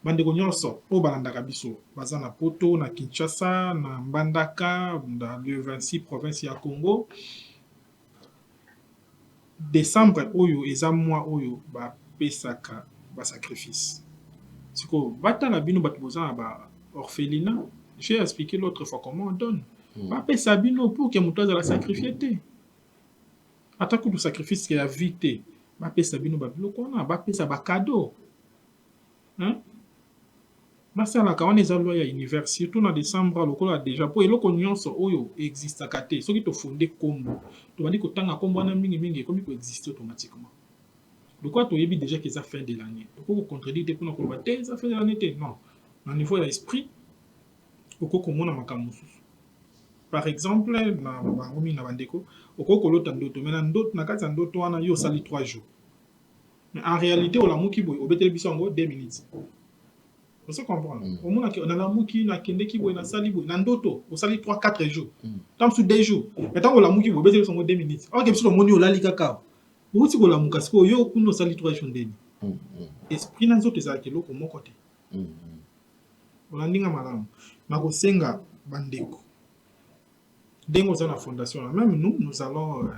Bandeko nyonso o balandaka biso baza na Poto na Kinshasa na Mbandaka dans le 26 province ya Congo. Décembre oyo eza mois oyo ba pesaka ba sacrifice. Siko bata na bino bato bozana ba orphelinat j'ai expliqué l'autre fois comment on donne. Papa Sabino pour que mon toit la sacrifier. Attends que le sacrifice qui a vite. Papa Sabino babilo kona, papa ça ba cadeau. Hein? Masala quand on est allé à l'univers, surtout dans décembre, le col déjà pour le cognon so oyo existe à côté. Ce qui te fondé combo. Tu vas dire que tant à combo na mingi mingi comme il peut exister automatiquement. De quoi tu as déjà que ça fin de l'année. Tu peux contredire pour nous combattre ça fin de l'année non. Au niveau de l'esprit, au coco mona makamusu. Par exemple, na bangomi na bandeko, au coco l'autre ndoto mais na ndoto na kati ndoto wana yo sali 3 jours. Mais en réalité au la muki boy au télévision en 2 minutes. Vous se comprendre. Au moins on a la muki na kende ki boy na sali boy na ndoto au sali 3-4 jours. Tant sur 2 jours. Mais tant au la muki boy télévision en 2 minutes. Alors que sur le moni au la likaka. Ou si ko la muka sko yo kuno sali 3 jours ndeni. Esprit na nzoto za kelo ko moko te. Olandinga malamu. Mako senga bandeko. Dengo za na fondation même nous allons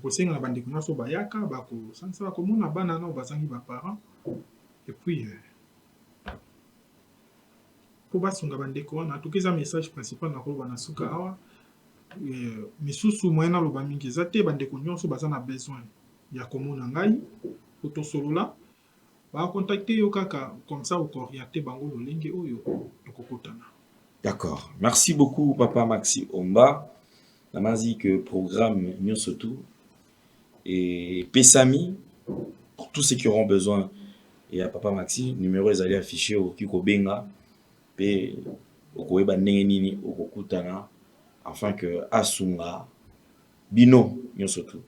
ko senga na bandeko na so bayaka bako sansa ko mona bana na bazangi ba parents et puis pour basunga bandeko na tokiza message principal na ko bana suka awa misusu moyena lo bamingi zate bandeko nyonso bazana besoin ya komona ngai to solola va contacter yo kaka comme ça au orienter bango lo lenge oyo tokokutana. D'accord. Merci beaucoup Papa Maxi Omba. Namazi que programme Nyosotu et Pesami pour tous ceux qui auront besoin et à Papa Maxi numéro est allé afficher au Kiko Benga pe okoeba nini okokutana afin que Asunga Bino Nyosotu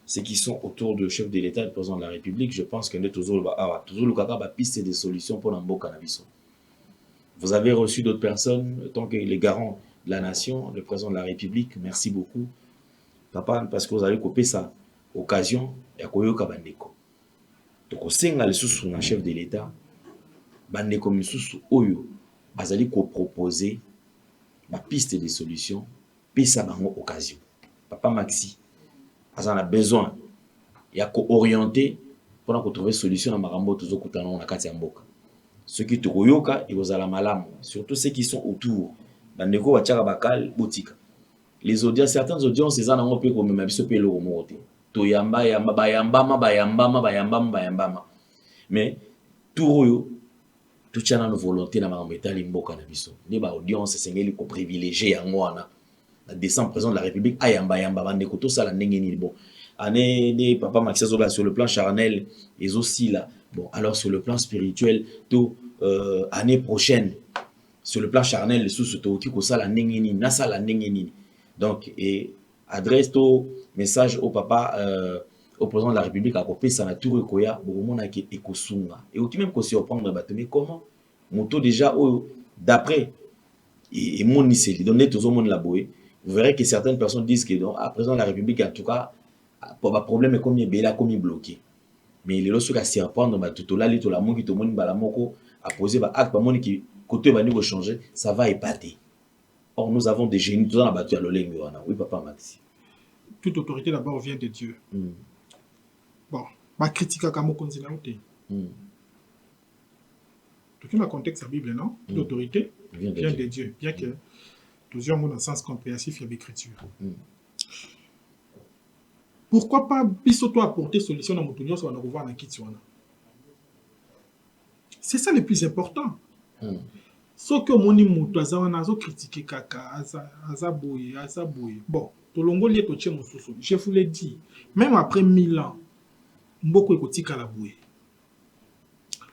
ceux qui sont autour du chef de l'État et du président de la République, je pense qu'il y a toujours le cas de piste des solutions pour l'embo cannabis. Vous avez reçu d'autres personnes, tant que les garants de la nation, le président de la République, merci beaucoup, papa, parce que vous avez coupé ça, occasion, et à Koyoka Bandeko. Donc, au sein de sous un chef de l'État, Bandeko Misusu Oyo, vous allez proposer la piste des solutions, puis ça va avoir occasion. Papa Maxi, vous avez besoin, il y a orienter pour trouver une solution à Marambo, tous les gens qui ont Mboka. Ceux qui te koyoka et aux alamalam, surtout ceux qui sont autour. Bandeko Wachara Bakal, boutique. Les audiences, certaines audiences, c'est ça, on peut comme même se payer le remonter. Toyamba, yamba, bayamba. Mais tout tout tient dans nos volontés dans ma métal imboka na biso. Les audiences, c'est ngeli ko privilégié en moi la descente président de la République ayamba bandeko tout ça la ndengeni bon. Année papa Maxi Zoba sur le plan charnel et aussi là. Bon, alors sur le plan spirituel, tout année prochaine, sur le plan charnel, les sous qui ko sala nengeni, na sala nengeni. Donc, et adresse tout message au papa, au président de la République, à copie sa nature koya, bon qui ekosunga. Et aussi même qu'on se reprendre mais comment, moto déjà d'après et mon lycée, donner tout le monde la boue. Vous verrez que certaines personnes disent que donc, à président de la République, en tout cas, pour le problème est comme il est comme il bloqué. Mais les lorsque s'y apprendre tout là les tout la monde qui tout monde balamoko a posé ba acte monde qui côté va nous changer ça va épater. Or nous avons des génies dans la battu à l'olengue oui papa Maxi. Toute autorité d'abord vient de Dieu. Bon, ma critique à Kamo konzina oté. Tout le contexte de la Bible non, toute autorité vient de Dieu, bien que toujours mon dans sens compréhensif il y a l'écriture. Pourquoi pas bisoto apporter solution dans mon sur la revoir dans Kitswana? C'est ça le plus important. Ce que mon imouto azawana zo critiquer kaka azaboye. Bon, to longo lié to tche mosusu. Je vous l'ai dit, même après 1000 ans, mboko ekotika la boye.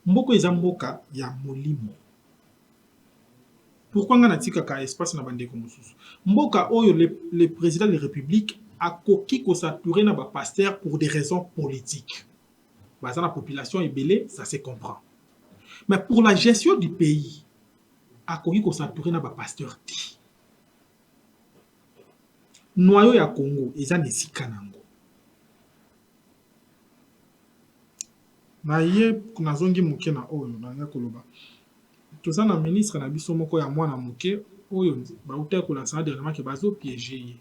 Mboko ezamboka ya molimo. Pourquoi ngana tika ka espace na bandeko mosusu? Mboka oyo le président de la République a coquille qu'on s'atourait dans le pasteur pour des raisons politiques. Dans la population est belée, ça se comprend. Mais pour la gestion du pays, a coquille qu'on s'atourait dans le pasteur. Noyau ya Congo, ils ont des sikanango. Na ye kuna zongi muke na oyo na ya koloba. Toza na ministre na biso moko ya mwana muke oyo ba uta ko la sana dernièrement ke bazo piéger.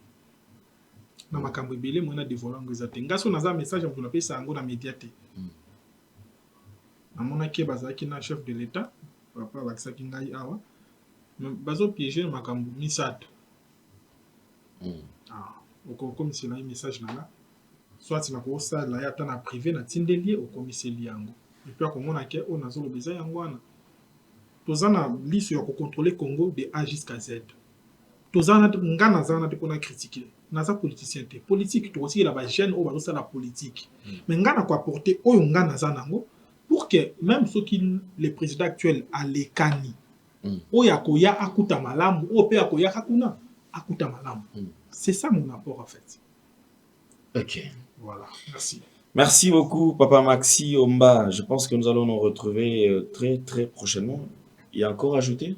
Na makambo ebele mwana dévoilant ezate ngaso naza message on appelle ça ngo na médiaté na mona ke bazaki na chef de l'état papa bakisaki ngai awa bazo piéger makambo misato. Comme c'est un message là. Soit na ko ça là ya ta na privé na tindeli au commissariat yango. Et puis ko mona ke on azolo beza yango wana. Tozana liste ya ko contrôler Congo de A jusqu'à Z. Tozana ngana zana te pona critiquer. Naza politicien te. Politique to aussi la ba jeune o ba la politique. Mais ngana ko apporter oyo ngana zana ngo pour que même ceux qui le président actuel a les cani. Oya ko ya akuta malamu, o pe akoya kakuna akuta malamu. C'est ça mon apport en fait. Ok. Voilà, merci. Merci beaucoup, Papa Maxi Omba. Je pense que nous allons nous retrouver très, très prochainement. Il y a encore à ajouter?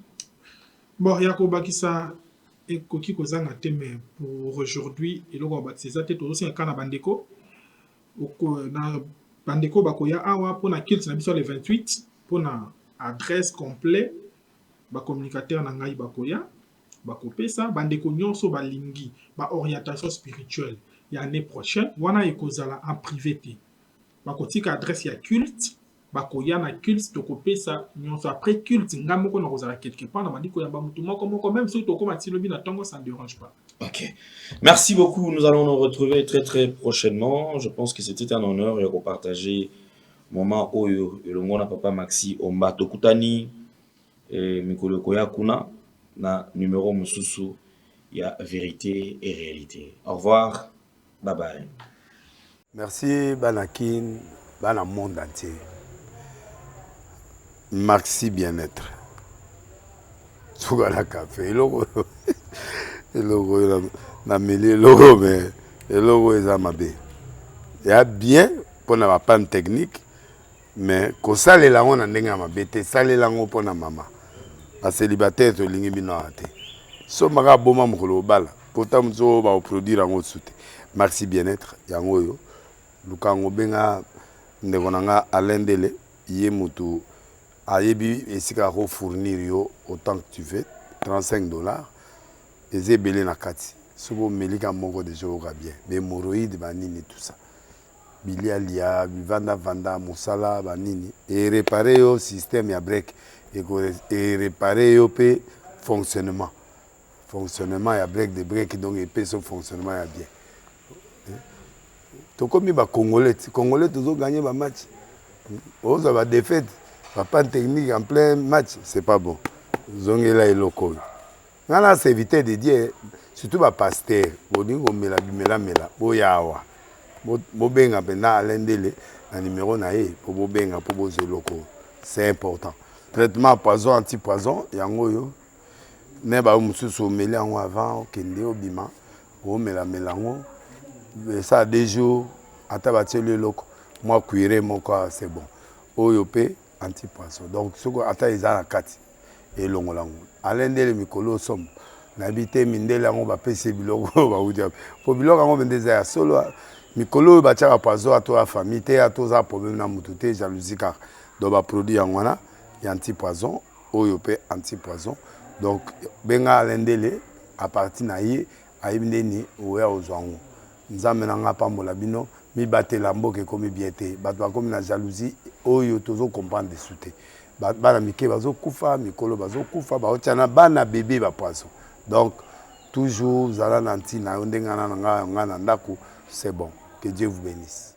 Bon, Yako Bakisa et Koki Kozanga Teme pour aujourd'hui. Et là, on va baptiser ça. Aussi un cas na Bandeko. Na Bandeko Bakoya Awa pour na kilt na biso le 28 pour na adresse complète. Ba communicateur na ngai Bakoya. Bakopesa Bandeko nyonso balingi ba orientation spirituelle. Il y a l'année prochaine, wana ekozala en privé. Bakotika adresse ya culte, bakoya na culte tokope ça nyonso après culte ngamoko na kozala quelque part na bandiko ya bamutu moko même si toko matilobi na tango ça ne dérange pas. OK. Merci beaucoup, nous allons nous retrouver très très prochainement. Je pense que c'était un honneur de partager moment oyo elongo na Papa Maxi Omba tokutani mikolo koya kuna na numéro mususu ya vérité et réalité. Au revoir. Bye bye. Merci Banakin, Bana monde entier. Maxi bien-être. Sougala café, logo na mêlé logo mais logo ezamabe. Il y a bien pour na panne technique mais ko sale la on ndenga mabete sale la ngo pona mama. A célibataire to lingi bino ate. So maka boma mokolo bala. Pourtant zo ba produire ngo soute. Maxi bien-être yango yo lukango benga ndeko nanga alendele ye mutu ayebi esika ko fournir yo autant que tu veux $35 ezebele na kati sobo melika moko de jour bien mais hémorroïdes banini tout ça bilialia vanda musala banini et réparer yo système ya break et réparer yo pe fonctionnement ya break de break donc et pe son fonctionnement ya bien. Tokomi ba Congolais toujours gagner ba match. On va défaite, pas technique en plein match, c'est pas bon. Zongela et local. Ngana c'est éviter de dire surtout ba pasteur, boningo mela boyawa. Bo benga pena alendele na numéro na e pour bo benga pour bo local. C'est important. Traitement poison anti-poison yango yo. Ne ba mususu mela ngo avant kende obima, o mela ngo. Ça des jours à tabater le loco moi cuire mon corps c'est bon oyope anti-poisson donc ce que ata izala kati et longolango alendele mikolo som nabité mindela ngo ba pese biloko ba udia po biloko ngo bendeza ya solo mikolo ba tchaka poisson à toi famille te à toi problème na mututé jalousie car do ba produit ngwana ya anti-poisson oyope anti-poisson donc benga alendele à partir na ye ayibindeni oya ozwango nzambe na nga pambola bino mi batela mboke komi bien te bato bakomi na jalousie oyo tozo comprendre de soute bana mike bazo kufa mikolo bazo kufa baotiana bana bébé ba poisson donc toujours zala nanti na ndengana nga na ndako c'est bon que Dieu vous bénisse.